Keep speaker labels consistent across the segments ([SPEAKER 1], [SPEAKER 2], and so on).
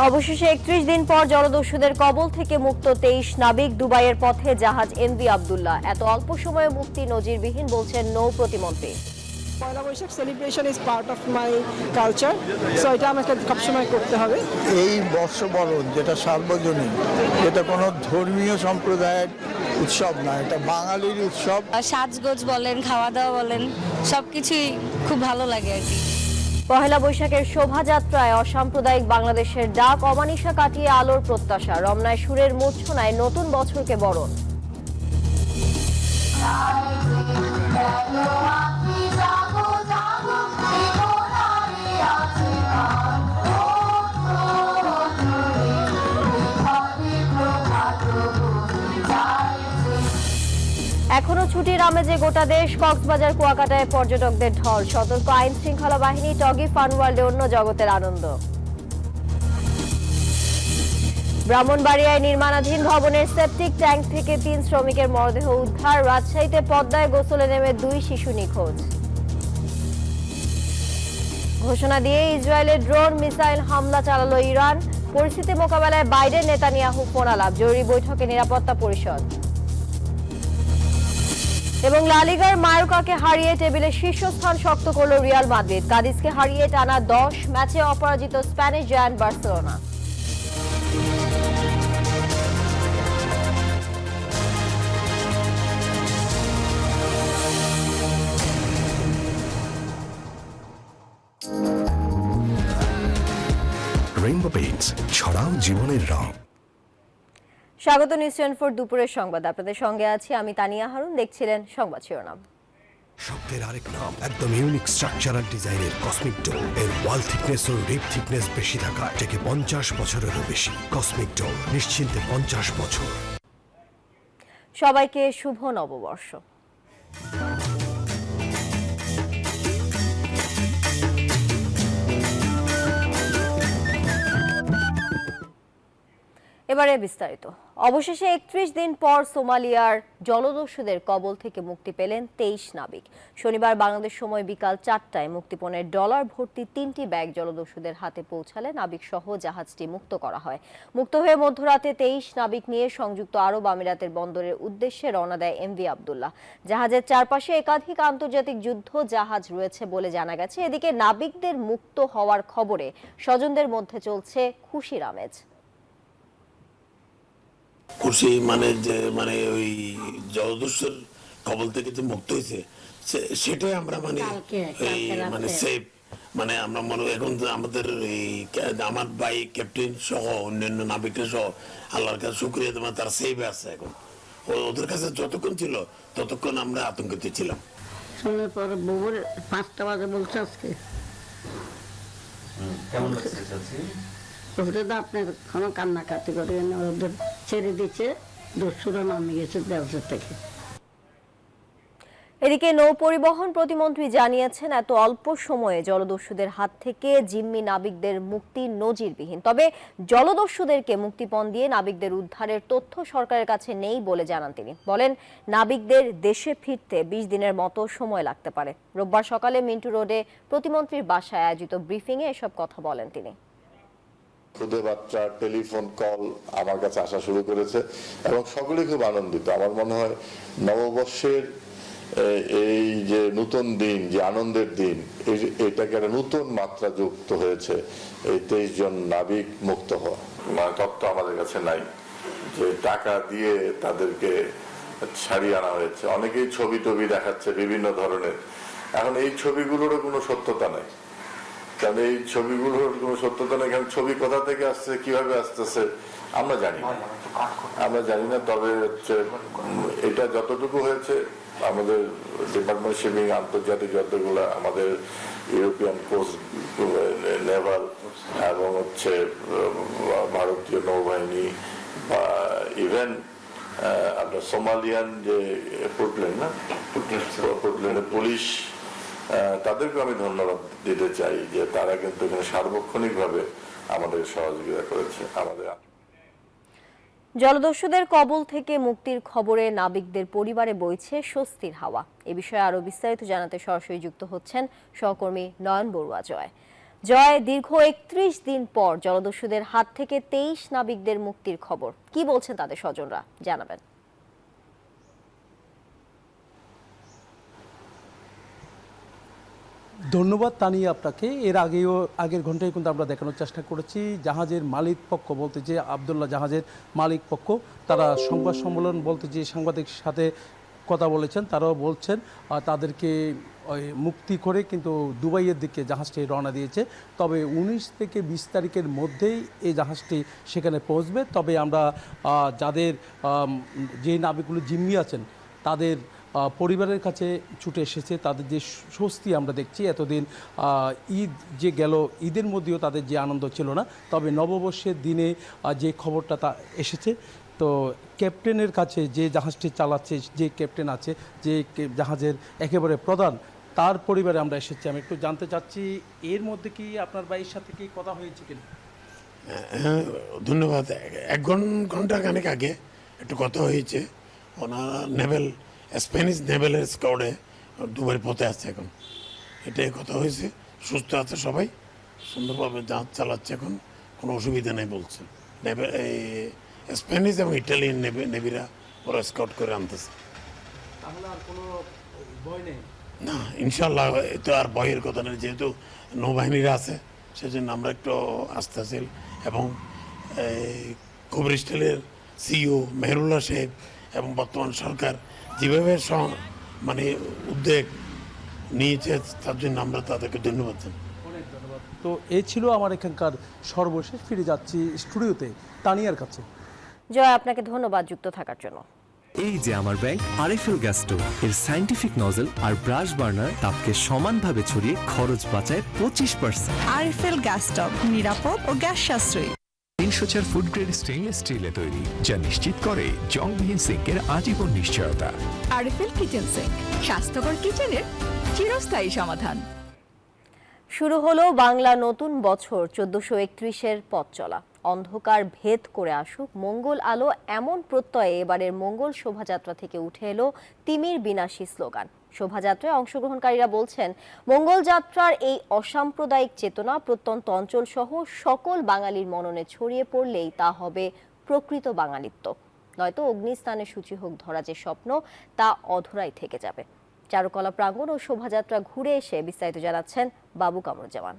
[SPEAKER 1] অবশেষে ৩১ দিন পর জলদস্যুদের কবল থেকে মুক্ত ২৩ নাবিক। দুবাইয়ের পথে জাহাজ এমভি আব্দুল্লাহ। এত অল্প সময়ে মুক্তি নজিরবিহীন বলছেন নৌ প্রতিমন্ত্রী।
[SPEAKER 2] Pohela Boishakh celebration is part of my culture, so এটা আমাকে সবসময় করতে হবে।
[SPEAKER 3] এই বর্ষবরণ যেটা সার্বজনীন, এটা কোনো ধর্মীয় সম্প্রদায়ের উৎসব না, এটা বাঙালির উৎসব।
[SPEAKER 4] সাজগোজ বলেন, খাওয়া দাওয়া বলেন, সবকিছুই খুব ভালো লাগে আর কি।
[SPEAKER 1] পহেলা বৈশাখের শোভাযাত্রায় অসাম্প্রদায়িক বাংলাদেশের ডাক, অমানিসা কাটিয়ে আলোর প্রত্যাশা। রমনায় সুরের মূর্ছনায় নতুন বছরকে বরণ। এখনো ছুটির আমেজে গোটা দেশ। কক্সবাজার কুয়াকাটায় পর্যটকদের ঢল। সতর্ক আইন শৃঙ্খলা বাহিনী। টগি ফানওয়ার্ল্ডে অন্য জগতের আনন্দ। ব্রাহ্মণবাড়িয়ায় নির্মাণাধীন ভবনের সেপটিক ট্যাঙ্ক থেকে ৩ শ্রমিকের মরদেহ উদ্ধার। রাজশাহীতে পদ্মায় গোসলে নেমে 2 শিশু নিখোঁজ। ঘোষণা দিয়ে ইসরায়েলের ড্রোন মিসাইল হামলা চালালো ইরান। পরিস্থিতি মোকাবেলায় বাইডেন নেতানিয়াহু ফোনালাপ। জরুরি বৈঠকে নিরাপত্তা পরিষদ। এবং লা লিগার মায়োর্কাকে হারিয়ে টেবিলে শীর্ষস্থান শক্ত করল রিয়াল মাদ্রিদ। কাদিসকে হারিয়ে টানা 10 ম্যাচে অপরাজিত Spanish giant Barcelona.
[SPEAKER 5] Rainbow paints, ছড়াও জীবনের রং।
[SPEAKER 1] স্বাগত নিউজ 24 দুপুরের সংবাদ। আপনাদের সঙ্গে আছি আমি তানিয়া হারুন। দেখছিলেন সংবাদ শিরোনাম।
[SPEAKER 5] শব্দের আরেক নাম, একদম ইউনিক স্ট্রাকচারাল ডিজাইনের কসমিক ডো। এর ওয়াল থিকনেস ও রিপ থিকনেস বেশি থাকা থেকে 50 বছরেরও বেশি। কসমিক ডো, নিশ্চিন্তে 50 বছর।
[SPEAKER 1] সবাইকে শুভ নববর্ষ। এবারে বিস্তারিত। অবশেষে ৩১ দিন পর সোমালিয়ার জলদস্যুদের কবল থেকে মুক্তি পেলেন ২৩ নাবিক। শনিবার বাংলাদেশ সময় বিকাল ৪টায় মুক্তিপণের ডলার ভর্তি ৩টি ব্যাগ জলদস্যুদের হাতে পৌঁছালে নাবিক সহ জাহাজটি মুক্ত করা হয়। মুক্ত হয়ে মধ্যরাতে ২৩ নাবিক নিয়ে সংযুক্ত আরব আমিরাতের বন্দরের উদ্দেশ্যে রওনা দেয় এমভি আব্দুল্লাহ। জাহাজের চারপাশে একাধিক আন্তর্জাতিক যুদ্ধ জাহাজ রয়েছে বলে জানা গেছে। এদিকে নাবিকদের মুক্ত হওয়ার খবরে স্বজনদের মধ্যে চলছে খুশির আমেজ।
[SPEAKER 6] খুশি মানে ওই জলদস্যুর কবল থেকে যে মুক্ত হয়েছে সেটাই আমরা সেফ আমরা মনে এখন আমাদের আমার ভাই ক্যাপ্টেন সহ অন্যান্য নাবিকরা সহ আল্লাহর কাছে শুকরিয়া দেওয়া, তারা সেফ আছে এখন। ওদের কাছে যতক্ষণ ছিল ততক্ষণ আমরা আতঙ্কিত ছিলাম।
[SPEAKER 7] শোনার পর বউর 5টা বাজে বলছে আজকে
[SPEAKER 8] কেমন লাগছে?
[SPEAKER 7] আপনার কোনো কান্নাকাটি করে ওদের ছেড়ে দিচ্ছে, দস্যুরা নামে গেছে দেওয়ার থেকে।
[SPEAKER 1] এদিকে নৌ পরিবহন প্রতিমন্ত্রী জানিয়েছেন, এত অল্প সময়ে জলদস্যুদের হাত থেকে জিম্মি নাবিকদের মুক্তি নজিরবিহীন। তবে জলদস্যুদেরকে মুক্তিপণ দিয়ে নাবিকদের উদ্ধারের তথ্য সরকারের কাছে নেই বলে জানান তিনি। বলেন, নাবিকদের দেশে ফিরতে 20 দিনের মতো সময় লাগতে পারে। রোববার সকালে মিন্টু রোডে প্রতিমন্ত্রীর বাসায় আয়োজিত ব্রিফিংয়ে এসব কথা বলেন তিনি।
[SPEAKER 8] খুদে বার্তা, টেলিফোন কল আমার কাছে আসা শুরু করেছে এবং সকলে খুব আনন্দিত। আমার মনে হয় নববর্ষের এই যে নতুন দিন, যে আনন্দের দিন, এটাকে একটা নতুন মাত্রা যুক্ত হয়েছে এই 23 জন নাবিক মুক্ত হওয়া। তথ্য আমাদের কাছে নাই যে টাকা দিয়ে তাদেরকে ছাড়িয়ে আনা হয়েছে। অনেকেই ছবি টবি দেখাচ্ছে বিভিন্ন ধরনের। এখন এই ছবিগুলোরও কোনো সত্যতা নাই, কারণ এই ছবিগুলোর কোনো সত্যতা নেই। কারণ ছবি কোথা থেকে আসছে, কিভাবে আসতেছে আমরা জানি না। তবে হচ্ছে এটা যতটুকু হয়েছে আমাদের ডিপার্টমেন্ট শিপিং, আন্তর্জাতিক যতগুলো আমাদের ইউরোপিয়ান কোস্ট, নেভাল এবং হচ্ছে ভারতীয় নৌবাহিনী বা ইভেন আপনার সোমালিয়ান যে পোর্টল্যান্ডের পুলিশ, তাদেরকে আমি ধন্যবাদ দিতে চাই যে তারা কিন্তু সার্বক্ষণিকভাবে আমাদের সহযোগিতা করেছে। আমাদের
[SPEAKER 1] জলদস্যুদের কবল থেকে মুক্তির খবরে নাবিকদের পরিবারে বইছে স্বস্তির হাওয়া। এ বিষয়ে আরো বিস্তারিত জানাতে সরাসরি যুক্ত হচ্ছেন সহকর্মী নয়ন বড়ুয়া। জয়, দীর্ঘ 31 দিন পর জলদস্যুদের হাত থেকে 23 নাবিকদের মুক্তির খবর, কি বলছেন তাদের স্বজনরা, জানাবেন।
[SPEAKER 9] ধন্যবাদ তানিয়া আপনাকে। এর আগের ঘন্টায় কিন্তু আমরা দেখানোর চেষ্টা করেছি জাহাজের মালিক পক্ষ বলতে যে আব্দুল্লাহ জাহাজের মালিক পক্ষ, তারা সংবাদ সম্মেলন বলতে যে সাংবাদিকের সাথে কথা বলেছেন, তারাও বলছেন তাদেরকে মুক্তি করে কিন্তু দুবাইয়ের দিকে জাহাজটি রওনা দিয়েছে। তবে 19 থেকে 20 তারিখের মধ্যেই এই জাহাজটি সেখানে পৌঁছবে। তবে আমরা যাদের যে নাবিকগুলো জিম্মি আছেন তাদের পরিবারের কাছে ছুটে এসেছে, তাদের যে স্বস্তি আমরা দেখছি। এতদিন ঈদ যে গেল, ঈদের মধ্যেও তাদের যে আনন্দ ছিল না, তবে নববর্ষের দিনে যে খবরটা তা এসেছে। তো ক্যাপ্টেনের কাছে, যে জাহাজটি চালাচ্ছে যে ক্যাপ্টেন আছে, যে জাহাজের একেবারে প্রধান, তার পরিবারে আমরা এসেছি। আমি একটু জানতে চাচ্ছি, এর মধ্যে কি আপনার ভাইয়ের সাথে কি কথা হয়েছে কিনা?
[SPEAKER 6] ধন্যবাদ। 1 ঘন্টা খানেক আগে একটু কথা হয়েছে। ওনারা নেভেল, স্প্যানিশ নেভেলের স্কোয়াডে দুবাই পথে আছে এখন, এটাই কথা হয়েছে। সুস্থ আছে সবাই, সুন্দরভাবে জাহাজ চালাচ্ছে এখন, কোনো অসুবিধা নেই বলছে। স্প্যানিশ এবং ইটালিয়ান নেভিরা ওরা স্কাউট করে আনতেছে। না, ইনশাল্লাহ তো আর ভয়ের কথা নেই, যেহেতু নৌবাহিনীরা আছে সেজন্য আমরা একটু আস্থাশীল। এবং কোবরিস্টালের সিইও মেহরুল্লাহ সাহেব এবং বর্তমান সরকার যেভাবে মানে উদ্যোগ নিয়েছে, তার জন্য আমরা তাদেরকে ধন্যবাদ জানাই।
[SPEAKER 9] অনেক ধন্যবাদ। তো এই ছিল আমার এখানকার সর্বশেষ। ফিরে যাচ্ছি স্টুডিওতে তানিয়ার কাছে।
[SPEAKER 1] জয়, আপনাকে ধন্যবাদ যুক্ত থাকার জন্য।
[SPEAKER 10] এই যে আমার ব্যাংক আরএফএল গ্যাস স্টোভ, এর সায়েন্টিফিক নজল আর ব্রাশ বার্নার তাপকে সমানভাবে ছড়িয়ে খরচ বাঁচায় 25%।
[SPEAKER 11] আরএফএল গ্যাস স্টোভ নিরাপদ ও গ্যাস সাশ্রয়ী।
[SPEAKER 5] 304 ফুড গ্রেড স্টেইনলেস স্টিলে তৈরি, যা নিশ্চিত করে জংবিহীন সিঙ্কের আজীবন নিশ্চয়তা।
[SPEAKER 11] আরএফএল কিচেন সিঙ্ক, স্বাস্থ্যকর কিচেনের চিরস্থায়ী সমাধান।
[SPEAKER 1] শুরু হলো বাংলা নতুন বছর 1431-এর পথ চলা। অন্ধকার ভেদ করে আসুক মঙ্গল আলো, এমন প্রত্যয়ে এবারের মঙ্গল শোভাযাত্রা থেকে উঠে এলো তিমির বিনাশী স্লোগান। শোভাযাত্রায় অংশগ্রহণকারীরা বলছেন, মঙ্গল যাত্রার এই অসাম্প্রদায়িক চেতনা প্রত্যন্ত অঞ্চল সহ সকল বাঙালির মননে ছড়িয়ে পড়লেই তা হবে প্রকৃত বাঙালিত্ব, নয়তো অগ্নিস্থানে সূচি হোক ধরা যে স্বপ্ন, তা অধরাই থেকে যাবে। চারুকলা প্রাঙ্গণ ও শোভাযাত্রা ঘুরে এসে বিস্তারিত জানাচ্ছেন বাবু কামরুজ্জামান।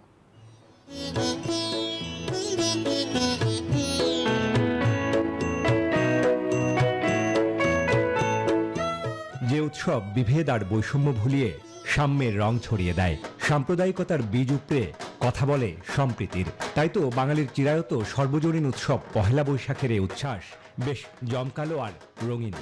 [SPEAKER 12] যে উৎসব বিভেদ আর বৈষম্য ভুলিয়ে সাম্যের রং ছড়িয়ে দেয়, সাম্প্রদায়িকতার বীজ উপড়ে কথা বলে সম্প্রীতির, তাই তো বাঙালির চিরায়ত সর্বজনীন উৎসব পহেলা বৈশাখের এই উচ্ছ্বাস বেশ জমকালো আর রঙিন।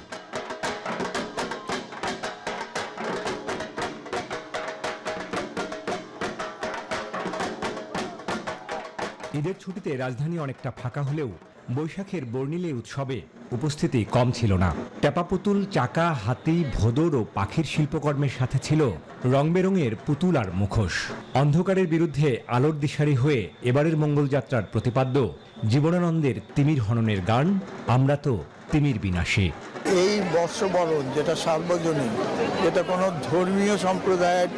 [SPEAKER 12] ঈদের ছুটিতে রাজধানী অনেকটা ফাঁকা হলেও বৈশাখের বর্ণিলে উৎসবে উপস্থিতি কম ছিল না। টেপা পুতুল, চাকা, হাতি, ভোদর ও পাখির শিল্পকর্মের সাথে ছিল রং বেরঙের পুতুল আর মুখোশ। অন্ধকারের বিরুদ্ধে আলোর দিশারি হয়ে এবারের মঙ্গলযাত্রার প্রতিপাদ্য জীবনানন্দের তিমির হননের গান আমরা তো তিমির বিনাশী।
[SPEAKER 3] এই বর্ষবরণ যেটা সার্বজনীন, এটা কোনো ধর্মীয় সম্প্রদায়ের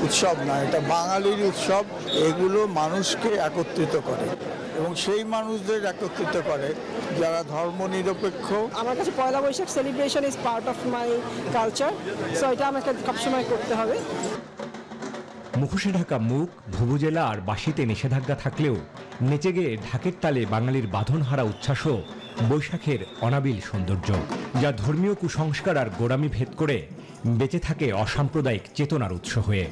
[SPEAKER 3] উৎসব না, এটা বাঙালির উৎসব। এগুলো মানুষকে একত্রিত করে এবং সেই মানুষদের একত্রিত করে যারা ধর্মনিরপেক্ষ।
[SPEAKER 2] আমার কাছে Pohela Boishakh celebration is part of my culture, so এটা আমাকে সবসময় করতে হবে।
[SPEAKER 12] মুখোশে ঢাকা মুখ, ভুবুজেলা আর বাঁশিতে নিষেধাজ্ঞা থাকলেও নেচে গিয়ে ঢাকের তালে বাঙালির বাঁধনহারা উচ্ছ্বাসও বৈশাখের অনাবিল সৌন্দর্য, যা ধর্মীয় কুসংস্কার আর গোড়ামি ভেদ করে বেঁচে থাকে অসাম্প্রদায়িক চেতনার উৎস হয়ে।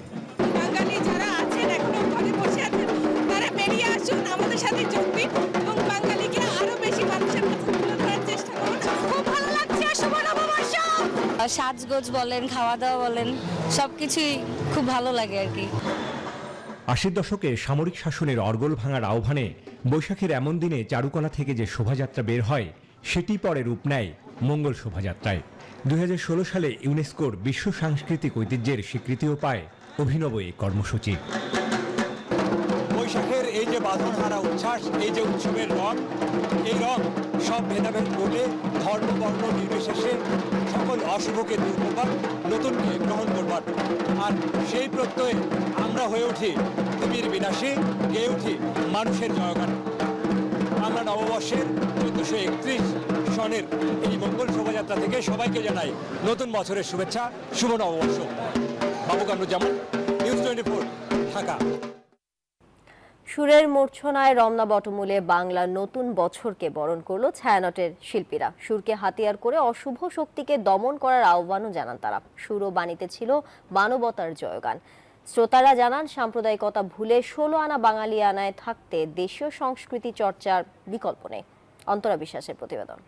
[SPEAKER 11] বাঙালি যারা আছেন এখনো ঘরে বসে আছেন, তারা বেরিয়ে আসুন, আমাদের সাথে যোগ দিন এবং বাঙালিকে আরো বেশি মানুষের কাছে তুলে ধরার চেষ্টা করুন। খুব ভালো লাগছে, শুভ নববর্ষ।
[SPEAKER 4] সাজগোজ বলেন, খাওয়া দাওয়া বলেন, সবকিছুই খুব ভালো লাগে আর কি।
[SPEAKER 12] 80 দশকে সামরিক শাসনের অর্গল ভাঙার আহ্বানে বৈশাখের এমন দিনে চারুকলা থেকে যে শোভাযাত্রা বের হয়, সেটি পরে রূপ নেয় মঙ্গল শোভাযাত্রায়। 2016 সালে ইউনেস্কোর বিশ্ব সাংস্কৃতিক ঐতিহ্যের স্বীকৃতিও পায় অভিনব এই কর্মসূচি।
[SPEAKER 13] বৈশাখের এই যে বাঁধনহারা উচ্ছ্বাস, এই যে উৎসবের রং, এই রং সব ভেদাভেদ করে ধর্ম বর্ণ নির্বিশেষে সকল অশুভকে দূর করবার, নতুনকে গ্রহণ করবার। আর সেই প্রত্যয়ে আমরা হয়ে উঠি তিমির বিনাশী, গেয়ে উঠি মানুষের জয়গান। আমরা নববর্ষের 1431 সনের এই মঙ্গল শোভাযাত্রা থেকে সবাইকে জানাই নতুন বছরের শুভেচ্ছা, শুভ নববর্ষ। বাবু কামরুজ্জামান, নিউজ 24, ঢাকা।
[SPEAKER 1] সুরের মূর্ছনায় রমনা বটমূলে বাংলার নতুন বছরকে বরণ করলো ছায়ানটের শিল্পীরা। সুরকে হাতিয়ার করে অশুভ শক্তিকে দমন করার আহ্বানও জানান তারা। সুর ও বাণীতে ছিল মানবতার জয়গান। শ্রোতারা জানান, সাম্প্রদায়িকতা ভুলে 16 আনা বাঙালি আনায় থাকতে দেশীয় সংস্কৃতি চর্চার বিকল্প নেই। অন্তরা বিশ্বাসের প্রতিবেদন।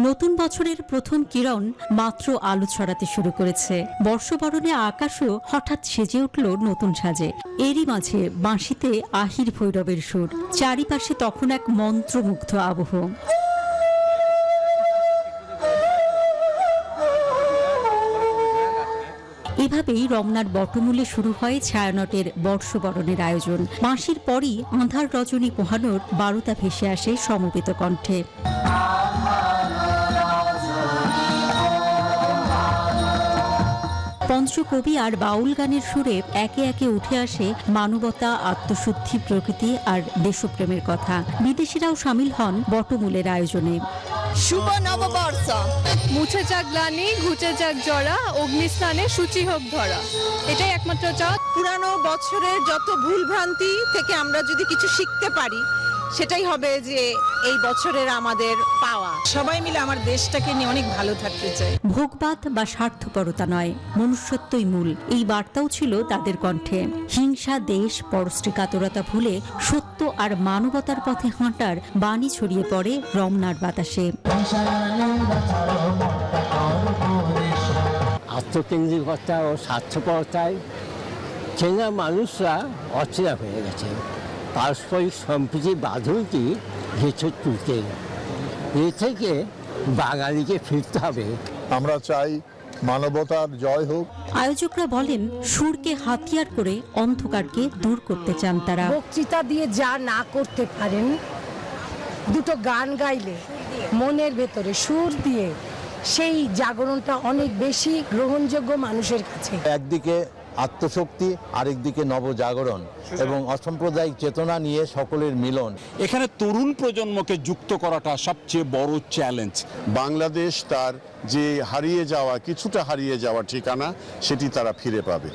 [SPEAKER 14] নতুন বছরের প্রথম কিরণ মাত্র আলো ছড়াতে শুরু করেছে। বর্ষবরণে আকাশও হঠাৎ সেজে উঠল নতুন সাজে। এরই মাঝে বাঁশিতে আহির ভৈরবের সুর, চারিপাশে তখন এক মন্ত্রমুগ্ধ আবহ। এভাবেই রমনার বটমূলে শুরু হয় ছায়ানটের বর্ষবরণের আয়োজন। বাঁশির পরই আঁধার রজনী পোহানোর বারুদা ভেসে আসে সমবেত কণ্ঠে। পঞ্চকবি আর বাউল গানের সুরে একে একে উঠে আসে মানবতা, আত্মশুদ্ধি, প্রকৃতি আর দেশপ্রেমের কথা। বিদেশিরাও সামিল হন বটমূলের আয়োজনে।
[SPEAKER 11] শুভ নববর্ষ, মুছে যাক গ্লানি, ঘুচে যাক জরা, অগ্নিস্থানে সূচি হোক ধরা, এটাই একমাত্র চাওয়া।
[SPEAKER 2] পুরানো বছরের যত ভুলভ্রান্তি থেকে আমরা যদি কিছু শিখতে পারি, সেটাই হবে যে এই বছরের আমাদের পাওয়া। সবাই মিলে আমার দেশটাকে নিয়ে অনেক ভালো থাকতে চাই।
[SPEAKER 14] ভোগবাদ বা স্বার্থপরতা নয়, মনুষ্যত্বই মূল, এই বার্তাও ছিল তাদের কণ্ঠে। হিংসা, দেশ, পরশ্রীকাতরতা ভুলে সত্য আর মানবতার পথে হাঁটার বাণী ছড়িয়ে পড়ে রমনার বাতাসে।
[SPEAKER 7] আত্মকেন্দ্রিকতা ও স্বার্থপরতায় চেনা মানুষরা অচেনা হয়ে গেছে। পারস্পরিক সম্প্রীতির বাঁধনটি ঘেঁচে তুলতে, এ থেকে বাঙালিকে ফিরতে হবে।
[SPEAKER 3] আমরা চাই মানবতার জয় হোক।
[SPEAKER 14] আয়োজকরা বলেন, সুরকে হাতিয়ার করে অন্ধকারকে দূর করতে চান তারা।
[SPEAKER 2] বক্তৃতা দিয়ে যা না করতে পারেন, দুটো গান গাইলে মনের ভেতরে সুর দিয়ে সেই জাগরণটা অনেক বেশি গ্রহণযোগ্য মানুষের কাছে।
[SPEAKER 3] একদিকে আত্মশক্তি, আরেকদিকে নবজাগরণ এবং অসাম্প্রদায়িক চেতনা নিয়ে সকলের মিলন।
[SPEAKER 13] এখানে তরুণ প্রজন্মকে যুক্ত করাটা সবচেয়ে বড় চ্যালেঞ্জ।
[SPEAKER 8] বাংলাদেশ তার যে কিছুটা হারিয়ে যাওয়া ঠিকানা, সেটি তারা ফিরে পাবে।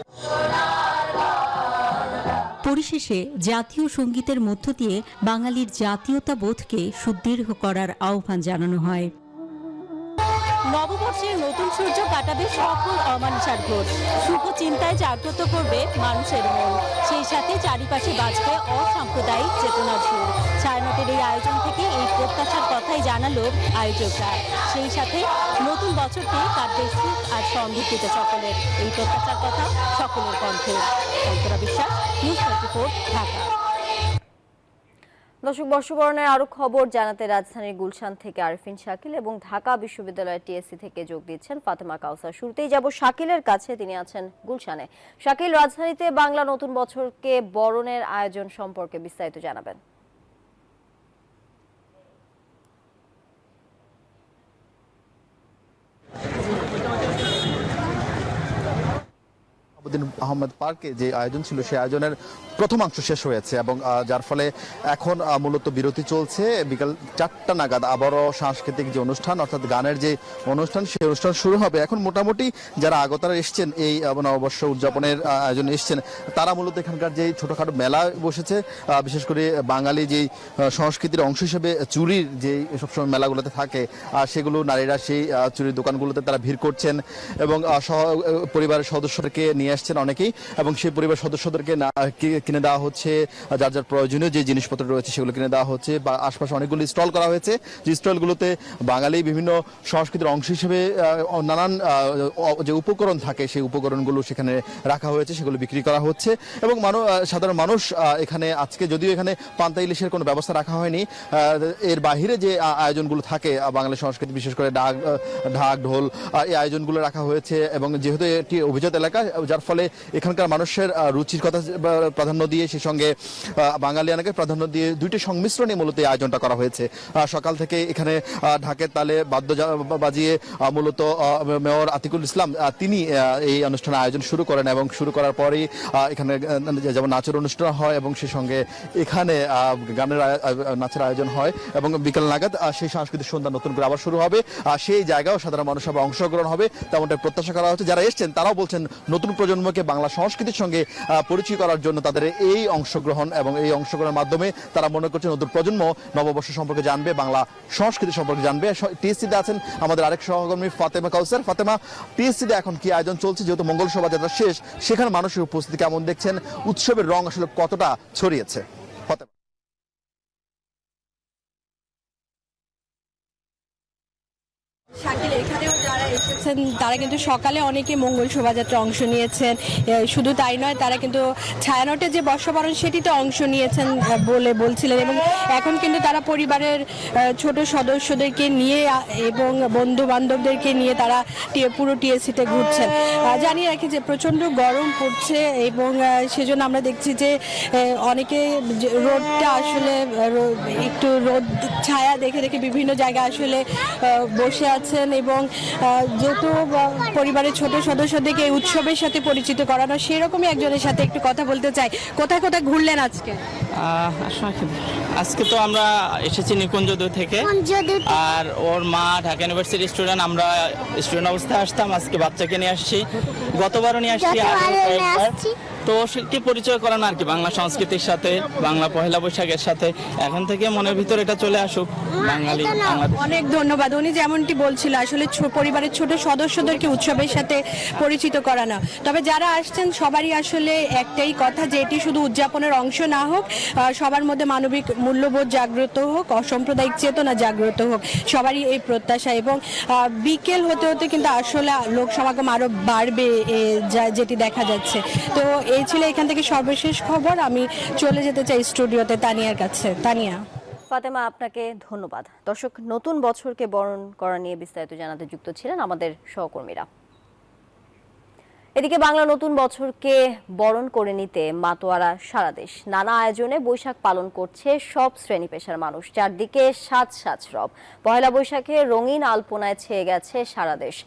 [SPEAKER 14] পরিশেষে জাতীয় সঙ্গীতের মধ্য দিয়ে বাঙালির জাতীয়তা বোধকে সুদৃঢ় করার আহ্বান জানানো হয়। নববর্ষের নতুন সূর্য কাটাবে সকল অমানুষার ঘোর, শুভ চিন্তায় জাগ্রত করবে মানুষের মন, সেই সাথে চারিপাশে বাজবে অসাম্প্রদায়িক চেতনার সুর। ছায়ানটের এই আয়োজন থেকে এই প্রত্যাশার কথাই জানালো আয়োজকরা। সেই সাথে নতুন বছরকে কাটবে সুখ আর সমৃদ্ধিতে সকলের, এই প্রত্যাশার কথা সকলের কণ্ঠে। অন্তরা বিশ্বাস, নিউজ 24, ঢাকা।
[SPEAKER 1] দর্শক, বর্ষবরণের আরো খবর জানাতে রাজধানীর গুলশান থেকে আরিফিন শাকিল এবং ঢাকা বিশ্ববিদ্যালয়ের টিএসসি থেকে যোগ দিচ্ছেন ফাতেমা কাউসার। শুরুতেই যাব শাকিলের কাছে, তিনি আছেন গুলশানে। শাকিল, রাজধানীতে বাংলা নতুন বছরকে বরণের আয়োজন সম্পর্কে বিস্তারিত জানাবেন।
[SPEAKER 15] আহমেদ পার্কে যে আয়োজন ছিল সেই আয়োজনের প্রথমাংশ শেষ হয়েছে এবং যার ফলে এখন মূলত বিরতি চলছে। বিকাল 4টা নাগাদ আবারও সাংস্কৃতিক যে অনুষ্ঠান অর্থাৎ গানের যে অনুষ্ঠান সেই অনুষ্ঠান শুরু হবে। এখন মোটামুটি যারা আগতরা এসছেন এই নববর্ষ উদযাপনের আয়োজনে এসছেন তারা মূলত এখানকার যে ছোটখাটো মেলা বসেছে, বিশেষ করে বাঙালি যেই সংস্কৃতির অংশ হিসেবে চুরির যে সবসময় মেলাগুলোতে থাকে সেগুলো নারীরা সেই চুরির দোকানগুলোতে তারা ভিড় করছেন এবং পরিবারের সদস্যদেরকে নিয়ে আসছেন অনেকেই এবং সেই পরিবার সদস্যদেরকে কিনে দেওয়া হচ্ছে যার যার প্রয়োজনীয় যে জিনিসপত্র রয়েছে সেগুলো কিনে দেওয়া হচ্ছে। বা আশপাশে অনেকগুলো স্টল করা হয়েছে, যে স্টলগুলোতে বাঙালি বিভিন্ন সংস্কৃতির অংশ হিসেবে নানান যে উপকরণ থাকে সেই উপকরণগুলো সেখানে রাখা হয়েছে, সেগুলো বিক্রি করা হচ্ছে এবং সাধারণ মানুষ এখানে আজকে যদিও এখানে পান্তা ইলিশের কোনো ব্যবস্থা রাখা হয়নি, এর বাহিরে যে আয়োজনগুলো থাকে বাঙালি সংস্কৃতি বিশেষ করে ঢাক ঢোল এই আয়োজনগুলো রাখা হয়েছে এবং যেহেতু এটি অভিজাত এলাকা যার ফলে এখানকার মানুষের রুচির কথা প্রাধান্য দিয়ে সেই সঙ্গে বাঙালিয়ানাকে প্রাধান্য দিয়ে দুইটি সংমিশ্রণে মূলত এই আয়োজনটা করা হয়েছে। সকাল থেকে এখানে ঢাকের তালে বাদ্য বাজিয়ে মূলত মেয়র আতিকুল ইসলাম তিনি এই অনুষ্ঠানের আয়োজন শুরু করেন এবং শুরু করার পরেই এখানে যেমন নাচের অনুষ্ঠান হয় এবং সেই সঙ্গে এখানে গানের নাচের আয়োজন হয় এবং বিকাল নাগাদ সেই সাংস্কৃতিক সন্ধ্যা নতুন করে আবার শুরু হবে। সেই জায়গাও সাধারণ মানুষ আবার অংশগ্রহণ হবে তেমনটাই প্রত্যাশা করা হচ্ছে। যারা এসছেন তারাও বলছেন নতুন প্রজন্মকে বাংলা সংস্কৃতির সঙ্গে পরিচয় করার জন্য তাদের এই অংশগ্রহণ এবং এই অংশগ্রহণের মাধ্যমে তারা মনে করছে নতুন প্রজন্ম নববর্ষ সম্পর্কে জানবে, বাংলা সংস্কৃতি সম্পর্কে জানবে। টিএসসিতে আছেন আমাদের আরেক সহকর্মী ফাতেমা কাউসার। ফাতেমা, টিএসসিতে এখন কি আয়োজন চলছে? যেহেতু মঙ্গল শোভাযাত্রা শেষ, সেখানে মানুষের উপস্থিতি কেমন দেখছেন? উৎসবের রং আসলে কতটা ছড়িয়েছে? ফাতেমা।
[SPEAKER 11] শাকিল, এখানেও যারা এসেছেন তারা কিন্তু সকালে অনেকে মঙ্গল শোভাযাত্রা অংশ নিয়েছেন, শুধু তাই নয় তারা কিন্তু ছায়ানটের যে বর্ষবরণ সেটিতে অংশ নিয়েছেন বলে বলছিলেন এবং এখন কিন্তু তারা পরিবারের ছোট সদস্যদেরকে নিয়ে এবং বন্ধু বান্ধবদেরকে নিয়ে তারা পুরো টিএসসিতে ঘুরছেন। জানিয়ে রাখি যে প্রচণ্ড গরম পড়ছে এবং সেজন্য আমরা দেখছি যে অনেকে রোদটা আসলে একটু রোদ ছায়া দেখে দেখে বিভিন্ন জায়গায় আসলে বসে আছেন এবং যেহেতু পরিবারের ছোট সদস্যদেরকে এই উৎসবের সাথে পরিচিত করানো, সেরকমই একজনের সাথে একটু কথা বলতে চাই। কোথায় কোথায় ঘুরলেন আজকে?
[SPEAKER 16] আজকে তো আমরা এসেছি নিকুঞ্জ 2 থেকে, আর ওর মা ঢাকা ইউনিভার্সিটির স্টুডেন্ট, আমরা স্টুডেন্ট অবস্থায় আসতাম, আজকে বাচ্চাকে নিয়ে আসছি, গতবারও নিয়ে আসছি, তো সেটি পরিচয় করানো আর কি বাংলা সংস্কৃতির সাথে, বাংলা পহেলা বৈশাখের সাথে। এখন থেকে মনের ভিতর এটা চলে আসুক বাঙালি।
[SPEAKER 11] অনেক ধন্যবাদ। উনি যেমনটি বলছিল আসলে পরিবারের ছোট সদস্যদেরকে উৎসবের সাথে পরিচিত করানো। তবে যারা আসছেন সবারই আসলে একটাই কথা যে এটি শুধু উদযাপনের অংশ না হোক, সবার মধ্যে মানবিক মূল্যবোধ জাগ্রত হোক, অসাম্প্রদায়িক চেতনা জাগ্রত হোক, সবারই এই প্রত্যাশা। এবং বিকেল হতে হতে কিন্তু আসলে লোক সমাগম আরো বাড়বে যেটি দেখা যাচ্ছে। তো এই ছিল এখান থেকে সর্বশেষ খবর। আমি চলে যেতে চাই স্টুডিওতে তানিয়ার কাছে। তানিয়া।
[SPEAKER 1] ফাতেমা, আপনাকে ধন্যবাদ। দর্শক, নতুন বছরকে বরণ করা নিয়ে বিস্তারিত জানাতে যুক্ত ছিলেন আমাদের সহকর্মীরা। এদিকে বাংলা নতুন বছরকে বরণ করে নিতে মাতোয়ারা সারা দেশ। নানা আয়োজনে বৈশাখ পালন করছে সব শ্রেণী পেশার মানুষ। চারদিকে সাজ সাজ রব। পয়লা বৈশাখে রঙিন আলপনায় ছেয়ে গেছে সারা দেশ।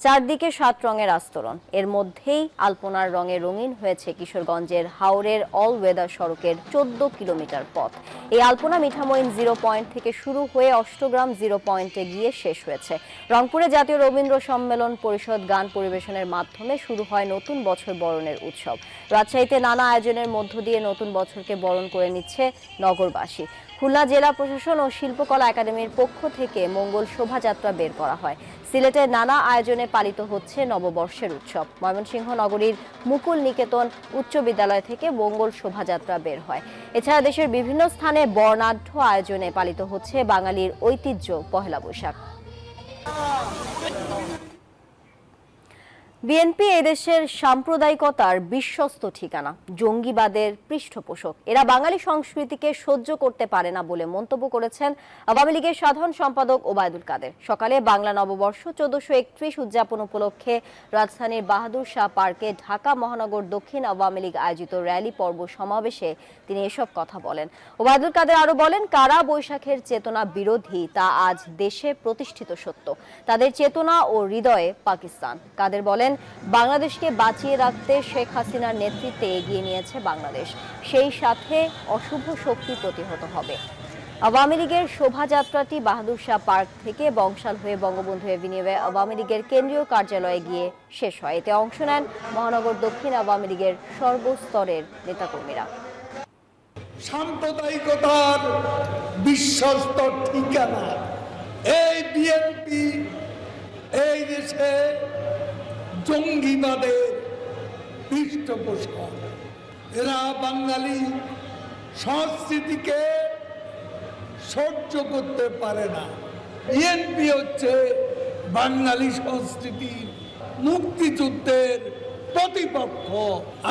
[SPEAKER 1] চারদিকে 7 রঙের আস্তরণ। এর মধ্যেই আলপনার রঙে রঙিন হয়েছে কিশোরগঞ্জের হাওরের অল ওয়েদার সড়কের 14 কিলোমিটার পথ। এই আলপনা মিঠামইন 0 পয়েন্ট থেকে শুরু হয়ে অষ্টগ্রাম 0 পয়েন্টে গিয়ে শেষ হয়েছে। রংপুরে জাতীয় রবীন্দ্র সম্মেলন পরিষদ গান পরিবেশনের মাধ্যমে শুরু হয় নতুন বছর বরণের উৎসব। রাজশাহীতে নানা আয়োজনের মধ্য দিয়ে নতুন বছরকে বরণ করে নিচ্ছে নগরবাসী। খুলনা জেলা প্রশাসন ও শিল্পকলা একাডেমির পক্ষ থেকে মঙ্গল শোভাযাত্রা বের করা হয়। সিলেটের নানা আয়োজনে পালিত হচ্ছে নববর্ষের উৎসব। ময়মনসিংহ নগরীর মুকুল নিকেতন উচ্চ বিদ্যালয় থেকে মঙ্গল শোভাযাত্রা বের হয়। এছাড়া দেশের বিভিন্ন স্থানে বর্ণাঢ্য আয়োজনে পালিত হচ্ছে বাঙালির ঐতিহ্য পহেলা বৈশাখ। বিএনপি এদেশের সাম্প্রদায়িকতার বিশ্বস্ত ঠিকানা, জঙ্গিবাদের পৃষ্ঠপোষক। এরা বাঙালি সংস্কৃতিকে সহ্য করতে পারে না বলে মন্তব্য করেছেন আওয়ামী লীগের সাধারণ সম্পাদক ওবায়দুল কাদের। সকালে বাংলা নববর্ষ 1431 উদযাপন উপলক্ষে রাজধানীর বাহাদুর শাহ পার্কে ঢাকা মহানগর দক্ষিণ আওয়ামী লীগ আয়োজিত র্যালি পর্ব সমাবেশে তিনি এসব কথা বলেন। ওবায়দুল কাদের আরো বলেন, কারা বৈশাখের চেতনা বিরোধী তা আজ দেশে প্রতিষ্ঠিত সত্য। তাদের চেতনা ও হৃদয়ে পাকিস্তান। কাদের বলেন, বাংলাদেশকে বাঁচিয়ে রাখতে শেখ হাসিনার নেতৃত্বে এগিয়ে নিয়েছে বাংলাদেশ, সেই সাথে অশুভ শক্তি প্রতিহত হবে। আওয়ামী লীগের শোভাযাত্রাটি বাহাদুর শাহ পার্ক থেকে বংশাল হয়ে বঙ্গবন্ধু এভিনিউয়ে আওয়ামী লীগের কেন্দ্রীয় কার্যালয়ে গিয়ে শেষ হয়। এতে অংশ নেন মহানগর দক্ষিণ আওয়ামী লীগের সর্বস্তরের নেতাকর্মীরা।
[SPEAKER 17] সাম্প্রদায়িকতার বিশ্বস্ত ঠিকানা এই বিএনপি এই দেশে জঙ্গিবাদের পৃষ্ঠপোষক। এরা বাঙালি সংস্কৃতিকে সহ্য করতে পারে না। বিএনপি হচ্ছে বাঙালি সংস্কৃতির মুক্তিযুদ্ধের প্রতিপক্ষ।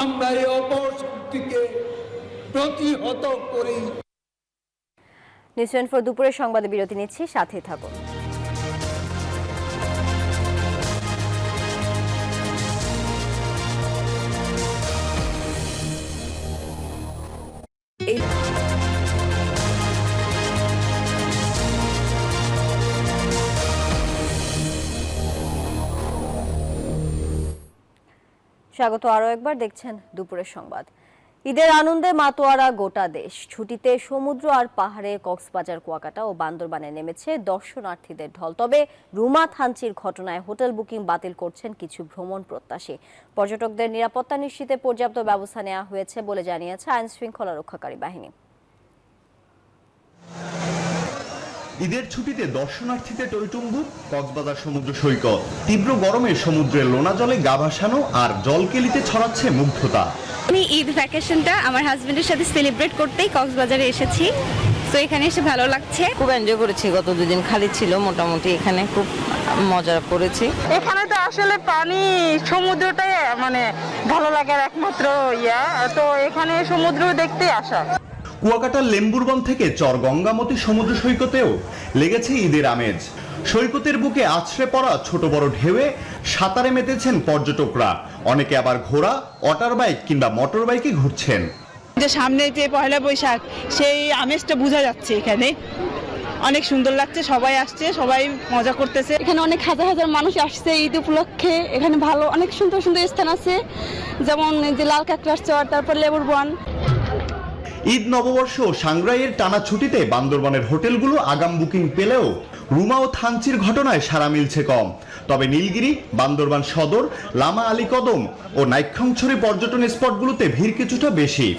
[SPEAKER 17] আমরা এই অপশক্তিকে প্রতিহত করি।
[SPEAKER 1] নিউজ 24 দুপুরের সংবাদে বিরতি নিচ্ছি, সাথে থাকুন। স্বাগত আরো একবার, দেখছেন দুপুরের সংবাদ। ঈদের আনন্দে মাতোয়ারা গোটা দেশ। ছুটিতে সমুদ্র আর পাহাড়ে কক্সবাজার, কুয়াকাটা ও বান্দরবানে নেমেছে দর্শনার্থীদের ঢল। তবে রুমা থানচির ঘটনায় হোটেল বুকিং বাতিল করছেন কিছু ভ্রমণ প্রত্যাশী। পর্যটকদের নিরাপত্তা নিশ্চিতে পর্যাপ্ত ব্যবস্থা নেওয়া হয়েছে বলে জানিয়েছে আইন শৃঙ্খলা রক্ষাকারী বাহিনী।
[SPEAKER 18] ঈদের ছুটিতে দর্শনার্থীদের টইটুম্বু কক্সবাজার সমুদ্র সৈকত। তীব্র গরমে সমুদ্রের লোনা জলে গা ভাসানো আর জলকেলিতে ছড়াচ্ছে মুগ্ধতা।
[SPEAKER 11] আমি ঈদ ভ্যাকেশনটা আমার হাজবেন্ডের সাথে সেলিব্রেট করতেই কক্সবাজারে এসেছি, তো এখানে এসে ভালো লাগছে।
[SPEAKER 19] খুব এনজয় করেছি, গত দুদিন খালি ছিল, মোটামুটি এখানে খুব মজা করেছি।
[SPEAKER 20] এখানে তো আসলে পানি সমুদ্রটাই মানে ভালো লাগার একমাত্র তো এখানে সমুদ্র দেখতে আসা।
[SPEAKER 18] কুয়াকাটার লেম্বুরবন থেকে চর গঙ্গামতি সমুদ্র সৈকতেও লেগেছে ঈদের আমেজ। সৈকতের বুকে আছড়ে পড়া ছোট বড় ঢেউয়ে সাঁতারে মেতেছেন পর্যটকরা। অনেকে আবার ঘোড়া, ওয়াটার বাইক কিংবা মোটর বাইকে ঘুরছেন।
[SPEAKER 20] যে সামনে যে পয়লা বৈশাখ, সেই আমেজটা বোঝা যাচ্ছে। এখানে অনেক সুন্দর লাগছে, সবাই আসছে, সবাই মজা করতেছে।
[SPEAKER 11] এখানে অনেক হাজার হাজার মানুষ আসছে ঈদ উপলক্ষে। এখানে ভালো অনেক সুন্দর সুন্দর স্থান আছে, যেমন যে লাল কাঁকড়ার চর, তারপর লেবুর বন।
[SPEAKER 18] ঈদ নববর্ষ ও সাংগ্রাইয়ের টানা ছুটিতে বান্দরবানের হোটেলগুলো আগাম বুকিং পেলেও রুমা ও থানচির ঘটনায় সাড়া মিলছে কম। তবে নীলগিরি, বান্দরবান সদর, লামা আলী কদম ও নাইক্ষ্যংছড়ি পর্যটন স্পটগুলোতে ভিড় কিছুটা বেশি।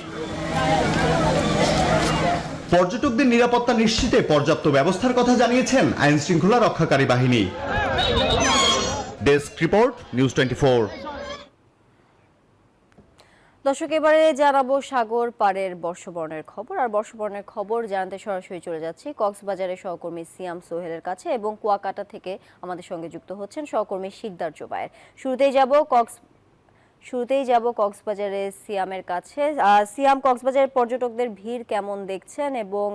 [SPEAKER 18] পর্যটকদের নিরাপত্তা নিশ্চিতে পর্যাপ্ত ব্যবস্থার কথা জানিয়েছেন আইন শৃঙ্খলা রক্ষাকারী বাহিনী। Desk report, news 24।
[SPEAKER 1] দর্শক, এবারে জানাবো সাগর পাড়ের বর্ষবরণের খবর। আর বর্ষবরণের খবর জানতে সরাসরি চলে যাচ্ছি কক্সবাজারের সহকর্মী সিয়াম সোহেলের কাছে, এবং কুয়াকাটা থেকে আমাদের সঙ্গে যুক্ত হচ্ছেন সহকর্মী শিকদার জোবায়ের। শুরুতেই যাব কক্সবাজারের সিয়ামের কাছে। সিয়াম, কক্সবাজারের পর্যটকদের ভিড় কেমন দেখছেন এবং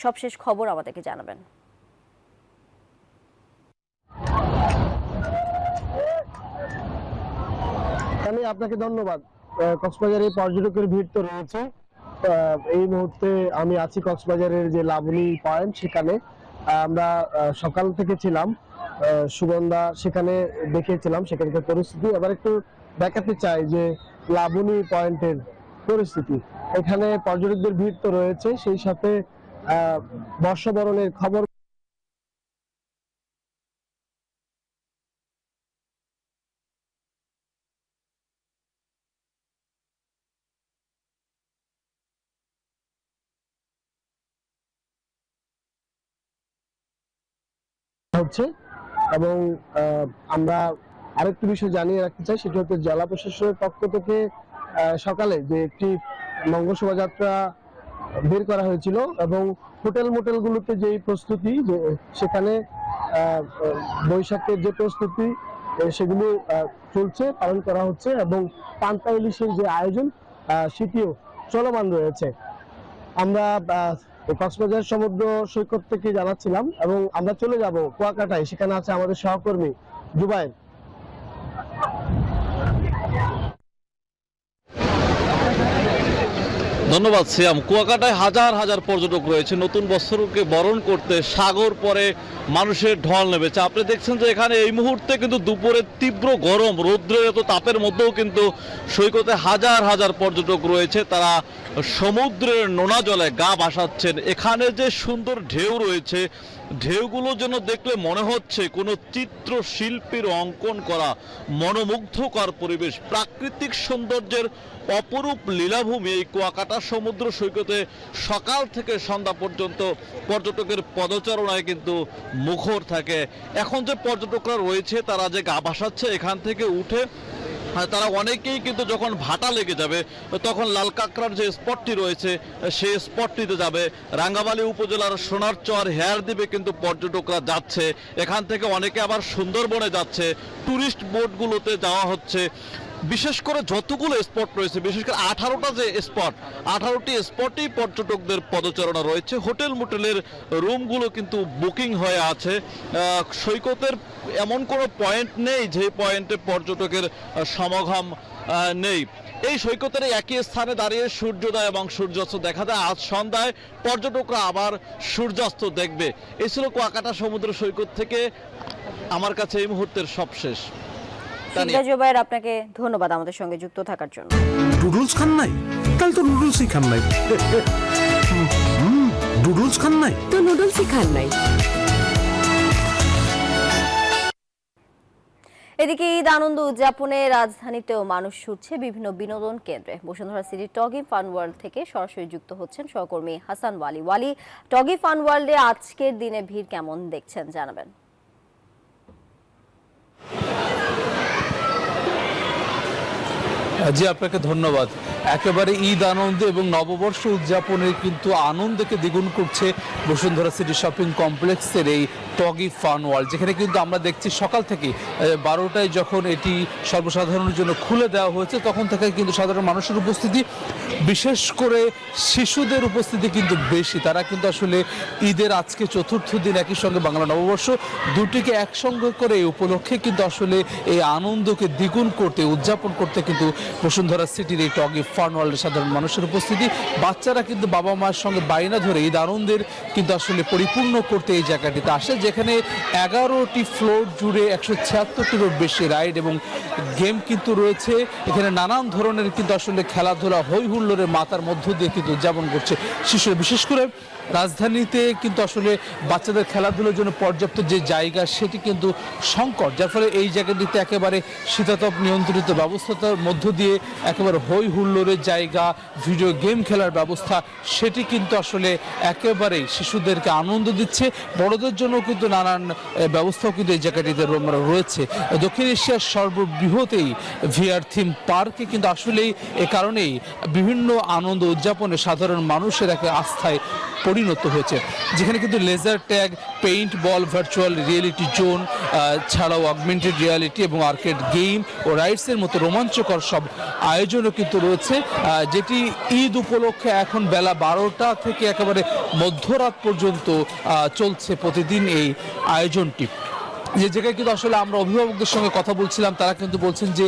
[SPEAKER 1] সবশেষ খবর আমাদেরকে জানাবেন।
[SPEAKER 21] আমি আপনাকে ধন্যবাদ। কক্সবাজারে পর্যটকের ভিড় তো রয়েছে। এই মুহূর্তে আমি আছি কক্সবাজারের যে লাবণী পয়েন্ট, সেখানে আমরা সকাল থেকে ছিলাম। সুগন্ধা সেখানে দেখিয়েছিলাম সেখানকার পরিস্থিতি। এবার একটু দেখাতে চাই যে লাবণী পয়েন্টের পরিস্থিতি। এখানে পর্যটকদের ভিড় তো রয়েছে, সেই সাথে বর্ষবরণের খবর হচ্ছে। এবং আমরা আরেকটি বিষয় জানিয়ে রাখতে চাই, সেটা হচ্ছে জেলা প্রশাসনের পক্ষ থেকে সকালে যে একটি মঙ্গল শোভাযাত্রা বের করা হয়েছিল এবং হোটেল মোটেলগুলোতে যে প্রস্তুতি, যে সেখানে বৈশাখের যে প্রস্তুতি সেগুলো চলছে, পালন করা হচ্ছে এবং পান্তা ইলিশের যে আয়োজন সেটিও চলমান রয়েছে। আমরা কক্সবাজার সমুদ্র সৈকত থেকে জানাচ্ছিলাম এবং আমরা চলে যাব কুয়াকাটায়, সেখানে আছে আমাদের সহকর্মী জুবায়ের।
[SPEAKER 6] ধন্যবাদ সিয়াম। কুয়াকাটায় হাজার হাজার পর্যটক রয়েছে নতুন বছরকে বরণ করতে। সাগর পরে মানুষের ঢল নেমেছে। আপনি দেখছেন যে এখানে এই মুহূর্তে কিন্তু দুপুরে তীব্র গরম, রৌদ্রের এত তাপের মধ্যেও কিন্তু সৈকতে হাজার হাজার পর্যটক রয়েছে। তারা সমুদ্রের নোনা জলে গা ভাসাচ্ছেন। এখানে যে সুন্দর ঢেউ রয়েছে, ঢেউগুলো যেন দেখলে মনে হচ্ছে কোনো চিত্রশিল্পীর অঙ্কন করা মনোমুগ্ধকর পরিবেশ। প্রাকৃতিক সৌন্দর্যের অপরূপ লীলাভূমি এই কুয়াকাটা সমুদ্র সৈকতে সকাল থেকে সন্ধ্যা পর্যন্ত পর্যটকের পদচারণায় কিন্তু মুখর থাকে। এখন যে পর্যটকরা রয়েছে তারা যে গা ভাসাচ্ছে, এখান থেকে উঠে তারা অনেকেই কিন্তু যখন ভাটা লেগে যাবে তখন লাল কাঁকড়ার যে স্পটটি রয়েছে সেই স্পটটিতে যাবে। রাঙ্গামালী উপজেলার সোনারচর হেয়ার দ্বীপে কিন্তু পর্যটকরা যাচ্ছে। এখান থেকে অনেকে আবার সুন্দরবনে যাচ্ছে। টুরিস্ট বোটগুলোতে যাওয়া হচ্ছে। বিশেষ করে যতগুলো স্পট রয়েছে, বিশেষ করে 18টা যে স্পট, 18টি স্পটেই পর্যটকদের পদচারণা রয়েছে। হোটেল মোটেলের রুমগুলো কিন্তু বুকিং হয়ে আছে। সৈকতের এমন কোনো পয়েন্ট নেই যে পয়েন্টে পর্যটকের সমাগম নেই। এই সৈকতের একই স্থানে দাঁড়িয়ে সূর্যোদয় এবং সূর্যাস্ত দেখা যায়। আজ সন্ধ্যায় পর্যটকরা আবার সূর্যাস্ত দেখবে। এই ছিল কুয়াকাটা সমুদ্র সৈকত থেকে আমার কাছে এই মুহূর্তের সবশেষ।
[SPEAKER 1] জুবায়ের, আপনাকে ধন্যবাদ আমাদের সঙ্গে যুক্ত থাকার জন্য।
[SPEAKER 5] নুডলস খান নাই? তাহলে তো নুডলসই খান নাই। নুডলস খান নাই
[SPEAKER 22] তো নুডলসই খান নাই।
[SPEAKER 1] এদিকে ঈদ আনন্দ উদযাপনে রাজধানীতেও মানুষ ছুটছে বিভিন্ন বিনোদন কেন্দ্রে। Bashundhara city Toggi fun world থেকে সরাসরি যুক্ত হচ্ছেন সহকর্মী হাসান ওয়ালি। ওয়ালি, টগি ফান ওয়ার্ল্ডে আজকের দিনে ভিড় কেমন দেখছেন জানাবেন।
[SPEAKER 9] জি, আপনাকে ধন্যবাদ। একেবারে ঈদ আনন্দ এবং নববর্ষ উদযাপনের কিন্তু আনন্দকে দ্বিগুণ করছে বসুন্ধরা সিটি শপিং কমপ্লেক্সের এই টগি ফান ওয়ার্ল্ড, যেখানে কিন্তু আমরা দেখছি সকাল থেকে 12টায় যখন এটি সর্বসাধারণের জন্য খুলে দেওয়া হয়েছে তখন থেকে কিন্তু সাধারণ মানুষের উপস্থিতি, বিশেষ করে শিশুদের উপস্থিতি কিন্তু বেশি। তারা কিন্তু আসলে ঈদের আজকে চতুর্থ দিন, একই সঙ্গে বাংলা নববর্ষ, দুটিকে একসঙ্গে করে এই উপলক্ষে কিন্তু আসলে এই আনন্দকে দ্বিগুণ করতে, উদযাপন করতে কিন্তু বসুন্ধরা সিটির এই টগি ফান ওয়ার্ল্ডে সাধারণ মানুষের উপস্থিতি। বাচ্চারা কিন্তু বাবা মায়ের সঙ্গে বায়না ধরে ঈদ আনন্দের কিন্তু আসলে পরিপূর্ণ করতে এই জায়গাটিতে আসে, যেখানে 11টি ফ্লোর জুড়ে 176টিরও বেশি রাইড এবং গেম কিন্তু রয়েছে। এখানে নানান ধরনের কিন্তু আসলে খেলাধুলা হই হুল্লোড়ের মাথার মধ্য দিয়ে কিন্তু উদযাপন করছে শিশুরা। বিশেষ করে রাজধানীতে কিন্তু আসলে বাচ্চাদের খেলাধুলার জন্য পর্যাপ্ত যে জায়গা সেটি কিন্তু সংকট, যার ফলে এই জায়গাটিতে একেবারে শীতাতপ নিয়ন্ত্রিত ব্যবস্থার মধ্য দিয়ে একেবারে হই হুল্লোড়ের জায়গা, ভিডিও গেম খেলার ব্যবস্থা, সেটি কিন্তু আসলে একেবারেই শিশুদেরকে আনন্দ দিচ্ছে। বড়দের জন্য কিন্তু নানান ব্যবস্থাও কিন্তু এই জায়গাটিতে রয়েছে। দক্ষিণ এশিয়ার সর্ববৃহৎ এই ভিআর থিম পার্কে কিন্তু আসলেই এ কারণেই বিভিন্ন আনন্দ উদযাপনে সাধারণ মানুষের এক আস্থায় পরিণত হয়েছে, যেখানে কিন্তু লেজার ট্যাগ, পেইন্ট বল, ভার্চুয়াল রিয়েলিটি জোন ছাড়াও অগমেন্টেড রিয়ালিটি এবং আর্কেড গেম ও রাইডসের মতো রোমাঞ্চকর সব আয়োজনও কিন্তু রয়েছে, যেটি ঈদ উপলক্ষে এখন বেলা 12টা থেকে একেবারে মধ্যরাত পর্যন্ত চলছে প্রতিদিন এই আয়োজনটি। যে জায়গায় কিন্তু আসলে আমরা অভিভাবকদের সঙ্গে কথা বলছিলাম, তারা কিন্তু বলছেন যে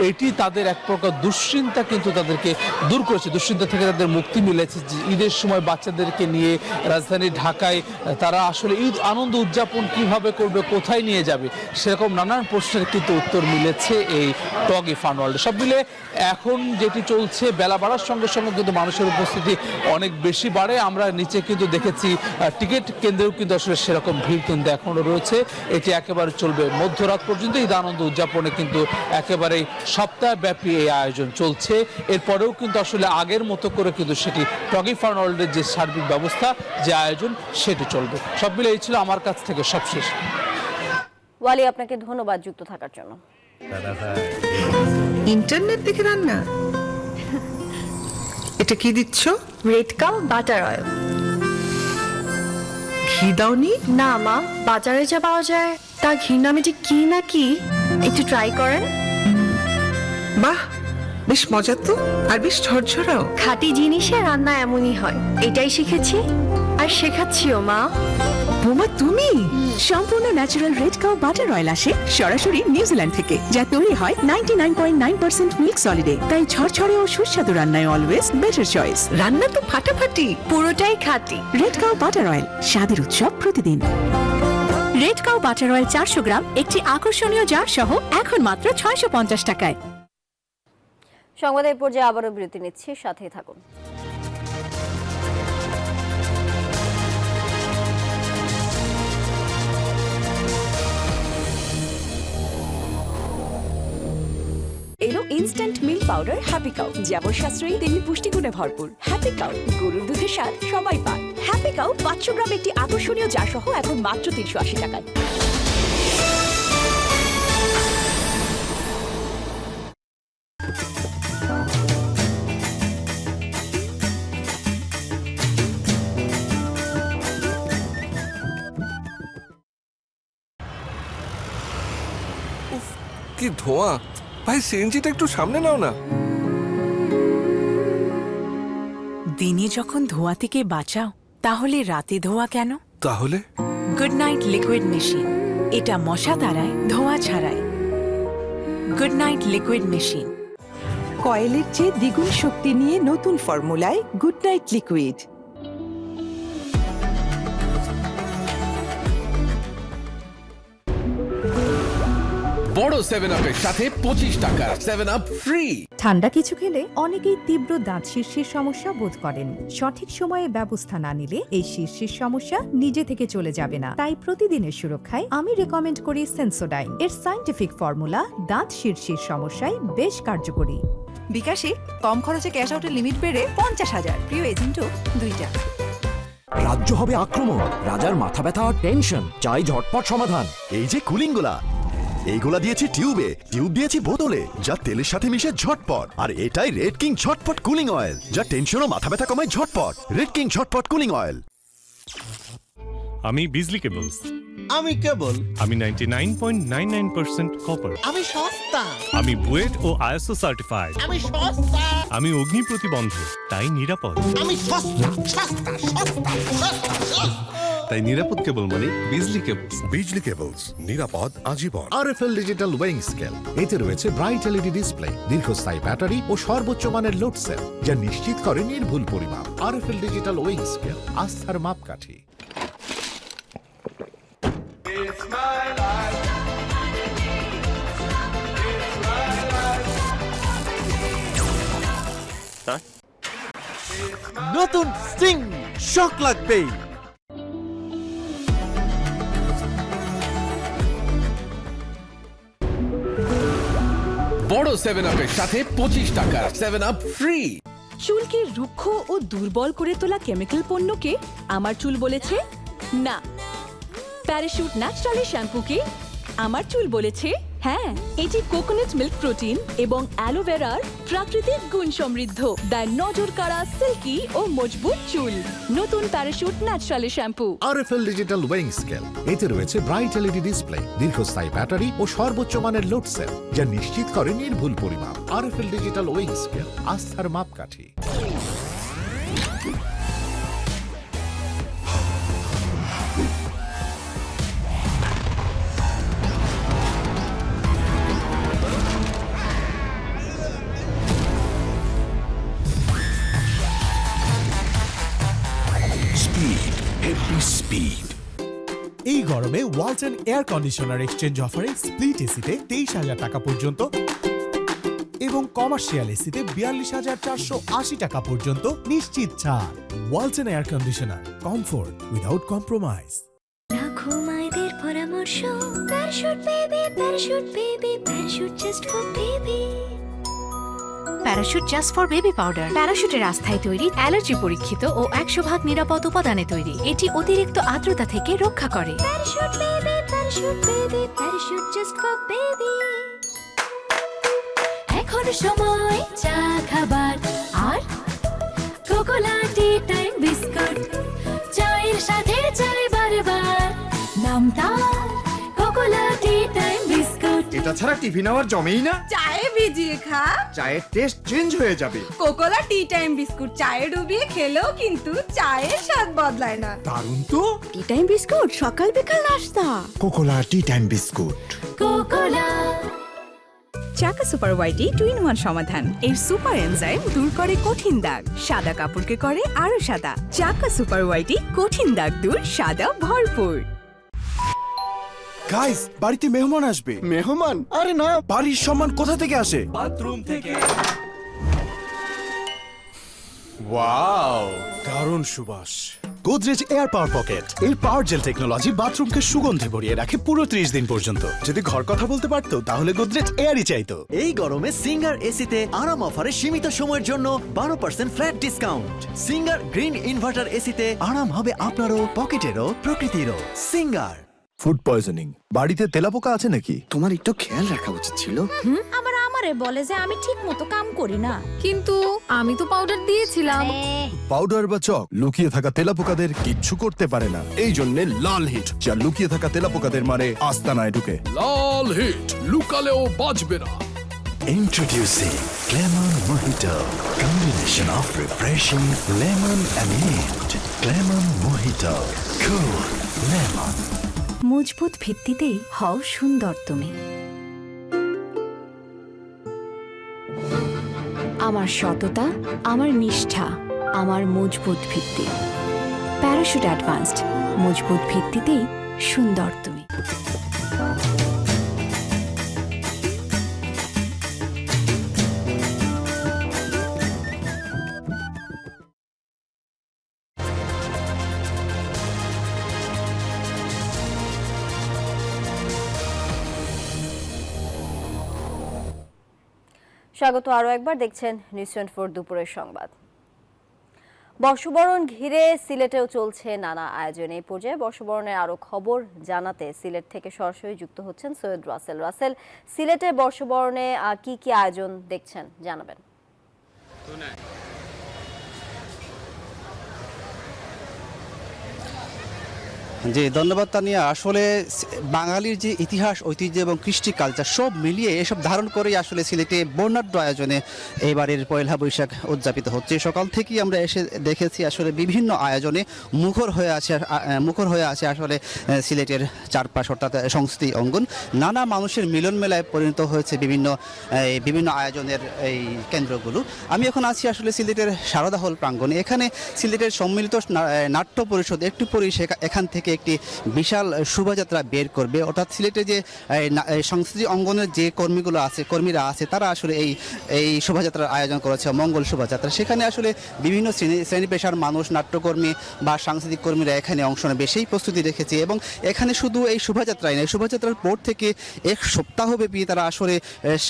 [SPEAKER 9] এটি তাদের এক প্রকার দুশ্চিন্তা কিন্তু তাদেরকে দূর করেছে, দুশ্চিন্তা থেকে তাদের মুক্তি মিলেছে। যে ঈদের সময় বাচ্চাদেরকে নিয়ে রাজধানী ঢাকায় তারা আসলে ঈদ আনন্দ উদযাপন কিভাবে করবে, কোথায় নিয়ে যাবে, সেরকম নানান প্রশ্নের কিন্তু উত্তর মিলেছে এই টগি ফান ওয়ার্ল্ডে। সব মিলে এখন যেটি চলছে, বেলা বাড়ার সঙ্গে সঙ্গে কিন্তু মানুষের উপস্থিতি অনেক বেশি বাড়ে। আমরা নিচে কিন্তু দেখেছি টিকিট কেন্দ্রেও কিন্তু আসলে সেরকম ভিড় কিন্তু এখনো রয়েছে। এটি একেবারে চলবে মধ্যরাত পর্যন্ত। ঈদ আনন্দ উদযাপনে কিন্তু একেবারে সপ্তাহব্যাপী এই আয়োজন চলছে। এরপরেও কিন্তু আসলে আগের মতো করে কিন্তু সেটি টগি ফান ওয়ার্ল্ডের যে সার্বিক ব্যবস্থা, যে আয়োজন, সেটি চলবে। সব মিলে এই ছিল আমার কাছ থেকে সবশেষ।
[SPEAKER 1] ওয়ালি, আপনাকে ধন্যবাদ যুক্ত থাকার জন্য।
[SPEAKER 10] ইন্টারনেট দেখে রান্না, এটা কি দিচ্ছ?
[SPEAKER 11] Red cow butter oil.
[SPEAKER 10] ঘি দাওনি?
[SPEAKER 11] না মা, বাজারে যা পাওয়া যায় তা ঘির নামে যে কি না কি, একটু ট্রাই করেন।
[SPEAKER 10] বাহ, বেশ মজা তো, আর বেশ ঝরঝরাও।
[SPEAKER 11] খাঁটি জিনিসে রান্না এমনই হয়, এটাই শিখেছি আর শেখাচ্ছিও মা।
[SPEAKER 10] বোমা তুমি?
[SPEAKER 22] সম্পূর্ণ natural red cow butter oil আসে সরাসরি নিউজিল্যান্ড থেকে, যা তৈরি হয় 99.9% মিল্ক সলিডে। তাই ঝরঝরে ও সুস্বাদু রান্নায় অলওয়েজ বেটার চয়েস।
[SPEAKER 10] রান্না তো ফাটাফাটি,
[SPEAKER 11] পুরোটাই খাঁটি।
[SPEAKER 22] রেড কাউ বাটার অয়েল, স্বাদের উৎসব প্রতিদিন। রেড কাউ বাটার অয়েল 400 গ্রাম একটি আকর্ষণীয় জার সহ এখন মাত্র 650 টাকায়।
[SPEAKER 1] সংবাদের পর্যায়ে আবারও বিরতি নিচ্ছি, সাথেই থাকুন।
[SPEAKER 22] এলো instant milk powder happy cow, যেমন সাশ্রয়ী তেমনি পুষ্টিগুণে ভরপুর। হ্যাপি কাউ, গরুর দুধের স্বাদ সবাই পায়। হ্যাপি কাউ 500 গ্রাম একটি আকর্ষণীয় জার সহ এখন মাত্র 380 টাকায়।
[SPEAKER 23] কি ধোঁয়া ভাই, সিএনজিটা একটু সামনে নাও না।
[SPEAKER 22] দিনে যখন ধোঁয়া থেকে বাঁচাও, তাহলে রাতে ধোঁয়া কেন?
[SPEAKER 23] তাহলে
[SPEAKER 22] গুড নাইট লিকুইড মেশিন, এটা মশা তাড়ায়, ধোঁয়া ছাড়ায়। Good night liquid machine.
[SPEAKER 24] কয়েলের চেয়ে দ্বিগুণ শক্তি নিয়ে নতুন ফর্মুলায় গুড নাইট লিকুইড।
[SPEAKER 25] বড় 7-Up-এর সাথে 25 টাকার 7-Up ফ্রি।
[SPEAKER 26] ঠান্ডা কিছু খেলে অনেকেই তীব্র দাঁত শীর্ষের সমস্যা বোধ করেন। সঠিক সময়ে ব্যবস্থা না নিলে এই শীর্ষের সমস্যা নিজে থেকে চলে যাবে না। তাই প্রতিদিনের সুরক্ষায় আমি রেকমেন্ড করি সেন্সোডাইন। এর সায়েন্টিফিক ফর্মুলা দাঁত শীর্ষের সমস্যায় বেশ কার্যকরী।
[SPEAKER 24] বিকাশে কম খরচে ক্যাশ আউটের লিমিট বেড়ে 50,000, প্রিয় এজেন্টও 2টা।
[SPEAKER 27] রাজ্য হবে আক্রমণ, রাজার মাথা ব্যথা আর টেনশন, চাই ঝটপট সমাধান।
[SPEAKER 28] এই যে কুলিং গোলা, এইগুলা দিয়েছি টিউবে, টিউব দিয়েছি বোতলে, যা তেলের সাথে মিশে ঝটপট। আর এটাই রেড কিং ঝটপট কুলিং অয়েল, যা টেনশন ও মাথা ব্যথা কমায় ঝটপট। রেড কিং ঝটপট কুলিং অয়েল।
[SPEAKER 29] আমি বিজলি কেবলস।
[SPEAKER 30] আমি কেবল।
[SPEAKER 29] আমি 99.99% কপার।
[SPEAKER 30] আমি সস্তা।
[SPEAKER 29] আমি বুয়েট ও আইএসও সার্টিফাইড।
[SPEAKER 30] আমি সস্তা।
[SPEAKER 29] আমি অগ্নি প্রতিবন্ধক, তাই নিরাপদ।
[SPEAKER 30] আমি সস্তা সস্তা সস্তা সস্তা।
[SPEAKER 29] তাই নিরাপদ কেবল মানে বিজলি কেবলস।
[SPEAKER 31] বিজলি কেবলস, নিরাপদ আজীবন। আরএফএল ডিজিটাল ওয়েইং স্কেল, এতে রয়েছে ব্রাইট এলইডি ডিসপ্লে, দীর্ঘস্থায়ী ব্যাটারি ও সর্বোচ্চ মানের লোড সেল, যা নিশ্চিত করে নির্ভুল পরিমাপ। আরএফএল ডিজিটাল ওয়েইং স্কেল, আস্থার মাপকাঠি।
[SPEAKER 27] নতুন স্টিং শক লাগবে।
[SPEAKER 25] বড় 7-Up-এর সাথে 25 টাকার 7-Up ফ্রি।
[SPEAKER 22] চুলকে রুক্ষ ও দুর্বল করে তোলা কেমিক্যাল পণ্যকে আমার চুল বলেছে না। প্যারাশুট ন্যাচারালি শ্যাম্পুকে আমার চুল বলেছে হ্যাঁ। এটি কোকোনাট মিল্ক প্রোটিন এবং অ্যালোভেরার প্রাকৃতিক গুণ সমৃদ্ধ, দেয় নজর কাড়া, সিল্কি ও মজবুত চুল। নতুন parachute naturally shampoo.
[SPEAKER 31] RFL digital weighing scale, এতে রয়েছে ব্রাইট এলইডি ডিসপ্লে, দীর্ঘস্থায়ী ব্যাটারি ও সর্বোচ্চ মানের লোড সেল, যা নিশ্চিত করে নির্ভুল পরিমাপ। আরএফএল ডিজিটাল ওয়েইং স্কেল, আস্থার মাপকাঠি।
[SPEAKER 5] স্পিড। এই গরমে ওয়ালটন এয়ার কন্ডিশনার এক্সচেঞ্জ অফারে স্প্লিট এসিতে 23,000 টাকা পর্যন্ত এবং কমার্শিয়াল এসিতে 42,480 টাকা পর্যন্ত নিশ্চিত ছাড়। Walton air conditioner, comfort without compromise.
[SPEAKER 32] মায়েদের পরামর্শ, Parachute baby, Parachute baby, Parachute just for baby. Parachute just for baby powder প্যারাশুটের আস্থায় তৈরি, অ্যালার্জি পরীক্ষিত ও 100% নিরাপদ উপাদানে তৈরি। এটি অতিরিক্ত আর্দ্রতা থেকে রক্ষা করে। Parachute baby, Parachute baby Parachute just for baby এখন সময় চা খাবার আর কোকোলা টি টাইম বিস্কুট চায়ের সাথে চাই বারবার নাম তার কোকোলা টি টাইম বিস্কুট
[SPEAKER 2] এটা ছাড়া টিফিন আওয়ার জমেই না।
[SPEAKER 3] চায়ে ভিজিয়ে খা,
[SPEAKER 2] চায়ের টেস্ট চেঞ্জ হয়ে যাবে।
[SPEAKER 3] কোকোলা টি টাইম বিস্কুট চায়ে ডুবিয়ে খেলেও কিন্তু চায়ের স্বাদ বদলায় না।
[SPEAKER 2] দারুণ তো।
[SPEAKER 3] টি টাইম বিস্কুট সকাল বিকাল নাস্তা।
[SPEAKER 2] Kokola tea time biscuit.
[SPEAKER 32] Kokola.
[SPEAKER 22] চাকা সুপার হোয়াইটি 2-in-1 সমাধান। এর সুপার এনজাইম দূর করে কঠিন দাগ, সাদা কাপড়কে করে আরো সাদা। চাকা সুপার হোয়াইটি কঠিন দাগ দূর, সাদা ভরপুর।
[SPEAKER 28] গাইস, বাড়িতে মেহমান আসবে।
[SPEAKER 2] মেহমান?
[SPEAKER 28] আরে না, বাড়ির সম্মান কোথা থেকে আসে? বাথরুম থেকে। ওয়াও, দারুণ সুবাস। গোদরেজ এয়ার পাওয়ার পকেট এর পাওয়ার জেল টেকনোলজি বাথরুমকে সুগন্ধে ভরিয়ে রাখে পুরো 30 দিন পর্যন্ত। যদি ঘর কথা বলতে পারতো তাহলে গোদরেজ এয়ারই চাইতো।
[SPEAKER 27] এই গরমে সিঙ্গার এসিতে আরাম অফারে সীমিত সময়ের জন্য 12% flat discount. Singer green inverter এসিতে আরাম হবে আপনারও, পকেটেরও, প্রকৃতিরও। সিঙ্গার।
[SPEAKER 28] ফুড পয়জনিং, বাড়িতে তেলাপোকা আছে নাকি?
[SPEAKER 27] তোমার একটু খেয়াল রাখা উচিত ছিল।
[SPEAKER 32] আবার আমারে বলে যে আমি ঠিক মতো কাম করি না, কিন্তু আমি তো পাউডার দিয়েছিলাম।
[SPEAKER 28] পাউডার বা চক লুকিয়ে থাকা তেলাপোকাদের কিচ্ছু করতে পারে না। এই জন্য লাল হিট, যা লুকিয়ে থাকা তেলাপোকাদের মারে আস্তানায় ঢুকে।
[SPEAKER 25] লাল হিট, লুকালেও বাজবে না।
[SPEAKER 28] Introducing Lemon Mojito, combination of refreshing lemon and mint. Lemon Mojito, cool lemon.
[SPEAKER 22] মজবুত ভিত্তিতেই হও সুন্দর তুমি। আমার সততা, আমার নিষ্ঠা, আমার মজবুত ভিত্তি। প্যারাশুট অ্যাডভান্সড, মজবুত ভিত্তিতেই সুন্দর তুমি।
[SPEAKER 1] স্বাগত আরও একবার, দেখছেন নিউজ 24 দুপুরের সংবাদ। বর্ষবরণ ঘিরে সিলেটেও চলছে নানা আয়োজন। এই পর্যায়ে বর্ষবরণের আরও খবর জানাতে সিলেট থেকে সরাসরি যুক্ত হচ্ছেন সৈয়দ রাসেল। রাসেল, সিলেটে বর্ষবরণে কি কি আয়োজন দেখছেন জানাবেন।
[SPEAKER 4] জি ধন্যবাদ তানিয়া। আসলে বাঙালির যে ইতিহাস, ঐতিহ্য এবং কৃষ্টি কালচার সব মিলিয়ে এসব ধারণ করেই আসলে সিলেটে বর্ণাঢ্য আয়োজনে এবারের পয়লা বৈশাখ উদযাপিত হচ্ছে। সকাল থেকেই আমরা এসে দেখেছি আসলে বিভিন্ন আয়োজনে মুখর হয়ে আছে আসলে সিলেটের চারপাশ, অর্থাৎ সংস্কৃতি অঙ্গন। নানা মানুষের মিলন মেলায় পরিণত হয়েছে বিভিন্ন আয়োজনের এই কেন্দ্রগুলো। আমি এখন আছি আসলে সিলেটের সারদা হল প্রাঙ্গণে। এখানে সিলেটের সম্মিলিত নাট্য পরিষদ একটু পরে এখান থেকে একটি বিশাল শোভাযাত্রা বের করবে। অর্থাৎ সিলেটের যে সংস্কৃতি অঙ্গনের যে কর্মীরা আছে তারা আসলে এই শোভাযাত্রার আয়োজন করেছে, মঙ্গল শোভাযাত্রা। সেখানে আসলে বিভিন্ন শ্রেণী পেশার মানুষ, নাট্যকর্মী বা সাংস্কৃতিক কর্মীরা এখানে অংশ নেবে সেই প্রস্তুতি রেখেছে। এবং এখানে শুধু এই শোভাযাত্রাই নয়, শোভাযাত্রার পর থেকে এক সপ্তাহব্যাপী তারা আসলে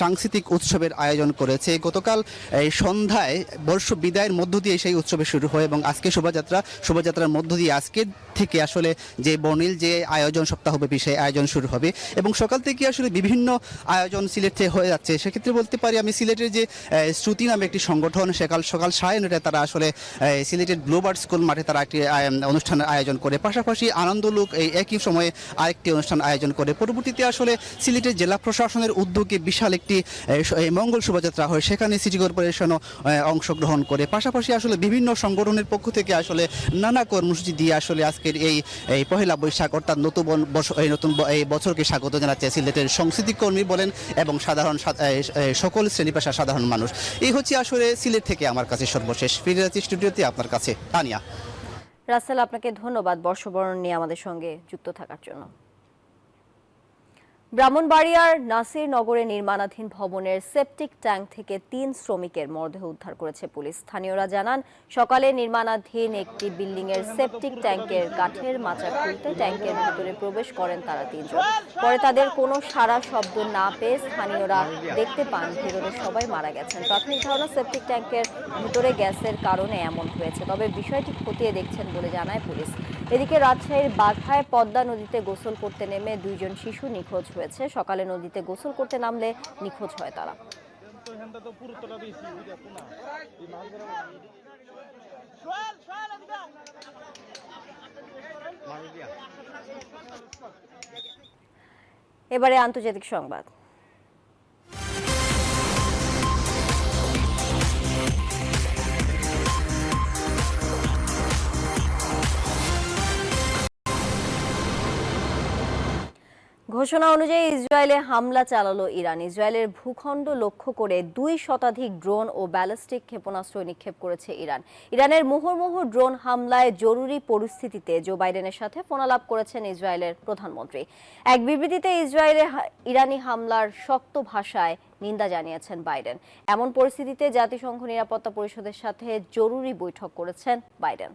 [SPEAKER 4] সাংস্কৃতিক উৎসবের আয়োজন করেছে। গতকাল এই সন্ধ্যায় বর্ষ বিদায়ের মধ্য দিয়ে সেই উৎসবে শুরু হয় এবং আজকে শোভাযাত্রার মধ্য দিয়ে আজকে থেকে আসলে যে বর্ণিল যে আয়োজন সপ্তাহব্যাপী সেই আয়োজন শুরু হবে। এবং সকাল থেকে আসলে বিভিন্ন আয়োজন সিলেটে হয়ে যাচ্ছে। সেক্ষেত্রে বলতে পারি আমি সিলেটের যে শ্রুতি নামে একটি সংগঠন, সকাল 9:30 তারা আসলে সিলেটের ব্লুবার্ড স্কুল মাঠে তারা একটি অনুষ্ঠানের আয়োজন করে। পাশাপাশি আনন্দলোক এই একই সময়ে আরেকটি অনুষ্ঠান আয়োজন করে। পরবর্তীতে আসলে সিলেটের জেলা প্রশাসনের উদ্যোগে বিশাল একটি মঙ্গল শোভাযাত্রা হয়, সেখানে সিটি কর্পোরেশনও অংশগ্রহণ করে। পাশাপাশি আসলে বিভিন্ন সংগঠনের পক্ষ থেকে আসলে নানা কর্মসূচি দিয়ে আসলে আজকের এই পহেলা বৈশাখ অর্থাৎ নতুন বছরকে স্বাগত জানাচ্ছে সিলেটের সংস্কৃতি কর্মী বলেন এবং সকল শ্রেণী পেশার সাধারণ মানুষ। এই হচ্ছে আসলে সিলেট থেকে আমার কাছে সর্বশেষ। ফিরে যাচ্ছি স্টুডিওতে আপনার কাছে। তানিয়া।
[SPEAKER 1] রাসেল, আপনাকে ধন্যবাদ বর্ষবরণ নিয়ে আমাদের সঙ্গে যুক্ত থাকার জন্য। ব্রাহ্মণবাড়িয়ার নাসিরনগরে নির্মাণাধীন ভবনের সেপটিক ট্যাঙ্ক থেকে ৩ শ্রমিকের মরদেহ উদ্ধার করেছে পুলিশ। স্থানীয়রা জানান, সকালে নির্মাণাধীন একটি বিল্ডিংয়ের সেপটিক ট্যাঙ্কের কাঠের মাচা খুলতে ট্যাঙ্কের ভিতরে প্রবেশ করেন তারা ৩ জন। পরে তাদের কোনো সাড়া শব্দ না পেয়ে স্থানীয়রা দেখতে পান ভিতরে সবাই মারা গেছেন। প্রাথমিক ধারণা সেপটিক ট্যাঙ্কের ভিতরে গ্যাসের কারণে এমন হয়েছে, তবে বিষয়টি খতিয়ে দেখছেন বলে জানায় পুলিশ। এদিকে রাজশাহীর বাঘায় পদ্মা নদীতে গোসল করতে নেমে 2 জন শিশু নিখোঁজ হয়েছে। সকালে নদীতে গোসল করতে নামলে নিখোঁজ হয় তারা। এবারে আন্তর্জাতিক সংবাদ। ঘোষণা অনুযায়ী ইসরায়েলে হামলা চালালো ইরান। ইসরায়েলের ভূখণ্ড লক্ষ্য করে 2 শতাধিক ড্রোন ও ব্যালিস্টিক ক্ষেপণাস্ত্র নিক্ষেপ করেছে ইরান। ইরানের মুহুর্মুহু ড্রোন হামলায় জরুরি পরিস্থিতিতে জো বাইডেনের সাথে ফোনালাপ করেছেন ইসরায়েলের প্রধানমন্ত্রী। এক বিবৃতিতে ইরানি হামলার শক্ত ভাষায় নিন্দা জানিয়েছেন বাইডেন। এমন পরিস্থিতিতে জাতিসংঘ নিরাপত্তা পরিষদের সাথে জরুরি বৈঠক করেছেন বাইডেন।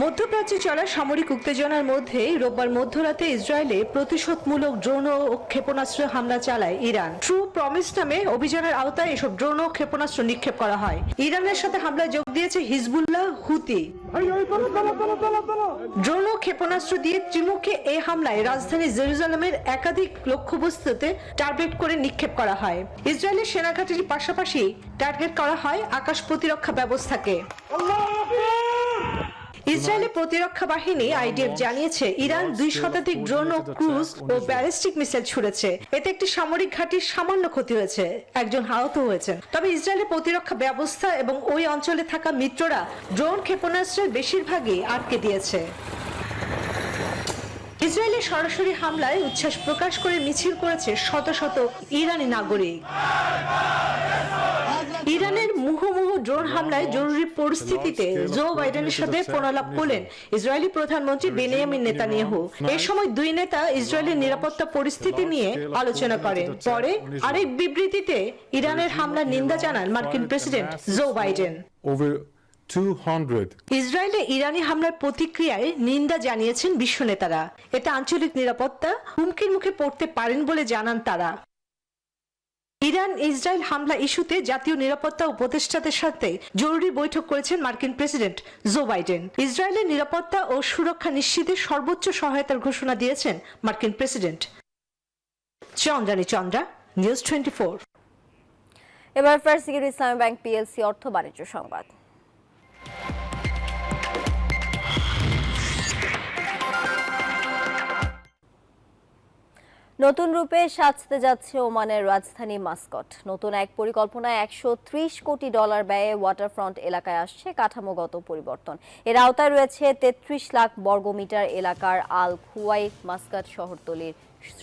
[SPEAKER 7] মধ্যপ্রাচ্যে চলা সামরিক উত্তেজনার মধ্যে রোববার মধ্যরাতে ইসরায়েলে প্রতিশোধমূলক ড্রোন ও ক্ষেপণাস্ত্র হামলা চালায় ইরান। ট্রু প্রমিস নামে অভিযানের আওতায় এসব ড্রোন ও ক্ষেপণাস্ত্র নিক্ষেপ করা হয়। ইরানের সাথে হামলায় যোগ দিয়েছে হিজবুল্লাহ, হুতি। ড্রোন ও ক্ষেপণাস্ত্র দিয়ে ত্রিমুখী এই হামলায় রাজধানী জেরুজালেমের একাধিক লক্ষ্যবস্তুতে টার্গেট করে নিক্ষেপ করা হয়। ইসরায়েলের সেনাঘাটির পাশাপাশি টার্গেট করা হয় আকাশ প্রতিরক্ষা ব্যবস্থাকে। ইসরায়েলের প্রতিরক্ষা বাহিনী আইডিএফ জানিয়েছে ইরান 2 শতাধিক ড্রোন ও ক্রুজ ও ব্যালিস্টিক মিসাইল ছুড়েছে। এতে একটি সামরিক ঘাঁটির সামান্য ক্ষতি হয়েছে, একজন আহত হয়েছেন। তবে ইসরায়েলের প্রতিরক্ষা ব্যবস্থা এবং ওই অঞ্চলে থাকা মিত্ররা ড্রোন ক্ষেপণাস্ত্রের বেশিরভাগই আটকে দিয়েছে। ইসরায়েলের সরাসরি হামলায় উচ্ছ্বাস প্রকাশ করে মিছিল করেছে শত শত ইরানি নাগরিক। ইরানের মুহুর্মুহু ড্রোন হামলায় জরুরি পরিস্থিতিতে জো বাইডেনের সাথে ফোনালাপ করলেন ইসরায়েলি প্রধানমন্ত্রী বেনিয়ামিন নেতানিয়াহু। এই সময় 2 নেতা ইসরায়েলের নিরাপত্তা পরিস্থিতি নিয়ে আলোচনা করেন। পরে আরেক বিবৃতিতে ইরানের হামলার নিন্দা জানান মার্কিন প্রেসিডেন্ট জো বাইডেন। ইসরায়েলে ইরানি হামলার প্রতিক্রিয়ায় নিন্দা জানিয়েছেন বিশ্ব নেতারা। এতে আঞ্চলিক নিরাপত্তা হুমকির মুখে পড়তে পারেন বলে জানান তারা। ইরান ইসরায়েল হামলা ইস্যুতে জাতীয় নিরাপত্তা উপদেষ্টাদের সাথে জরুরি বৈঠক করেছেন মার্কিন প্রেসিডেন্ট জো বাইডেন। ইসরায়েলের নিরাপত্তা ও সুরক্ষা নিশ্চিতে সর্বোচ্চ সহায়তার ঘোষণা দিয়েছেন মার্কিন প্রেসিডেন্ট। চন্দ্রা, নিউজ 24।
[SPEAKER 1] এবার ফার্স্ট সিকিউরিটি ইসলামী ব্যাংক পিএলসি অর্থ বাণিজ্য সংবাদ। নতুন রূপে সাজতে যাচ্ছে ওমানের রাজধানী মাস্কট। নতুন এক পরিকল্পনায় $130 কোটি ব্যয়ে ওয়াটারফ্রন্ট এলাকায় আসছে কাঠামোগত পরিবর্তন। এর আওতায় রয়েছে 33 লাখ বর্গমিটার এলাকার আল খুয়াইত মাস্কট শহরতলির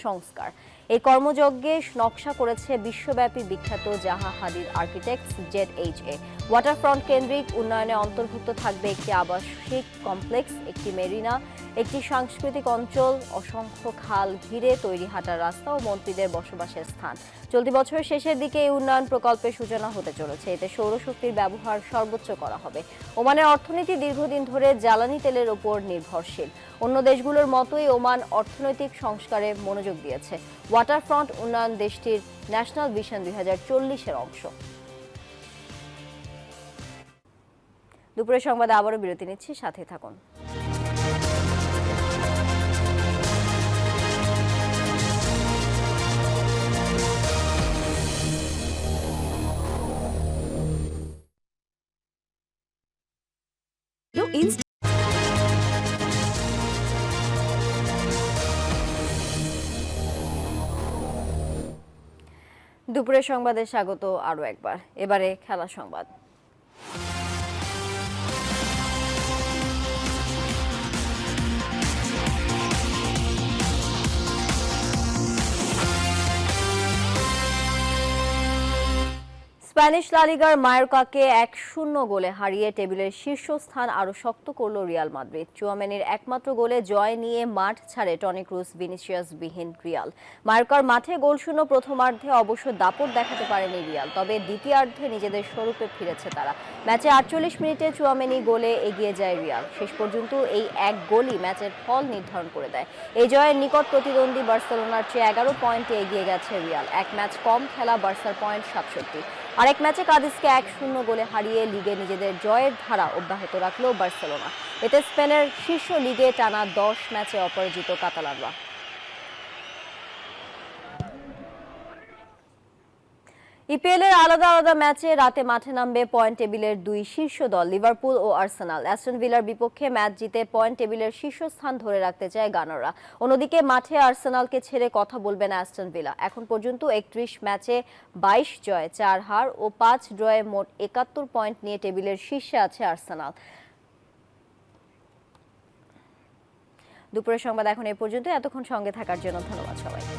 [SPEAKER 1] সংস্কার। এই কর্মযজ্ঞে নকশা করেছে বিশ্বব্যাপী বিখ্যাত জাহা হাদিদ আর্কিটেক্টস ZHA। ওয়াটারফ্রন্ট কেন্দ্রিক উন্নয়নে অন্তর্ভুক্ত থাকবে একটি আবাসিক কমপ্লেক্স, একটি মেরিনা, একটি সাংস্কৃতিক অঞ্চল, অসংখ্য খাল ঘিরে তৈরি হাঁটার রাস্তা ও মন্ত্রীদের বসবাসের স্থান। চলতি বছরের শেষের দিকে এই উন্নয়ন প্রকল্পের সূচনা হতে চলেছে। এতে সৌরশক্তির ব্যবহার সর্বোচ্চ করা হবে। ওমানের অর্থনীতি দীর্ঘদিন ধরে জ্বালানি তেলের উপর নির্ভরশীল। অন্য দেশগুলোর মতোই ওমান অর্থনৈতিক সংস্কারে মনোযোগ দিয়েছে। ওয়াটারফ্রন্ট উন্নয়ন দেশটির ন্যাশনাল ভিশন 2040-এর অংশ। দুপুরের সংবাদে আবারও বিরতি নিচ্ছি, সাথে থাকুন। দুপুরের সংবাদে স্বাগত আরও একবার। এবারে খেলা সংবাদ। স্প্যানিশ লা লিগার মায়োর্কাকে 1-0 গোলে হারিয়ে টেবিলের শীর্ষস্থান আরও শক্ত করল রিয়াল মাদ্রিদ। চুয়ামেনির একমাত্র গোলে জয় নিয়ে মাঠ ছাড়ে টনি ক্রুজ ভিনিসিয়াস বিহীন রিয়াল। মায়োর্কার মাঠে গোলশূন্য প্রথমার্ধে অবশ্য দাপট দেখাতে পারেনি রিয়াল, তবে দ্বিতীয়ার্ধে নিজেদের স্বরূপে ফিরেছে তারা। ম্যাচে 48 মিনিটে চুয়ামেনি গোলে এগিয়ে যায় রিয়াল। শেষ পর্যন্ত এই এক গোলই ম্যাচের ফল নির্ধারণ করে দেয়। এই জয়ের নিকট প্রতিদ্বন্দ্বী বার্সেলোনার চেয়ে 11 পয়েন্টে এগিয়ে গেছে রিয়াল। এক ম্যাচ কম খেলা বার্সার পয়েন্ট 67। আরেক ম্যাচে কাদিসকে 1-0 গোলে হারিয়ে লিগে নিজেদের জয়ের ধারা অব্যাহত রাখল বার্সেলোনা। এতে স্পেনের শীর্ষ লিগে টানা 10 ম্যাচে অপরাজিত কাতালানরা। ইপিএল এর আলাদা আলাদা ম্যাচে রাতে মাঠে নামবে পয়েন্ট টেবিলের দুই শীর্ষ দল লিভারপুল ও আর্সেনাল। অ্যাস্টন ভিলার বিপক্ষে ম্যাচ জিতে পয়েন্ট টেবিলের শীর্ষস্থান ধরে রাখতে চায় গানাররা। অন্যদিকে মাঠে আর্সেনালকে ছেড়ে কথা বলবে না অ্যাস্টন ভিলা। এখন পর্যন্ত 31 ম্যাচে 22 জয়, 4 হার ও 5 ড্রয়ে মোট 71 পয়েন্ট নিয়ে টেবিলের শীর্ষে আছে আর্সেনাল। দুপুরের সংবাদ এখন এ পর্যন্ত। এতক্ষণ সঙ্গে থাকার জন্য ধন্যবাদ সবাইকে।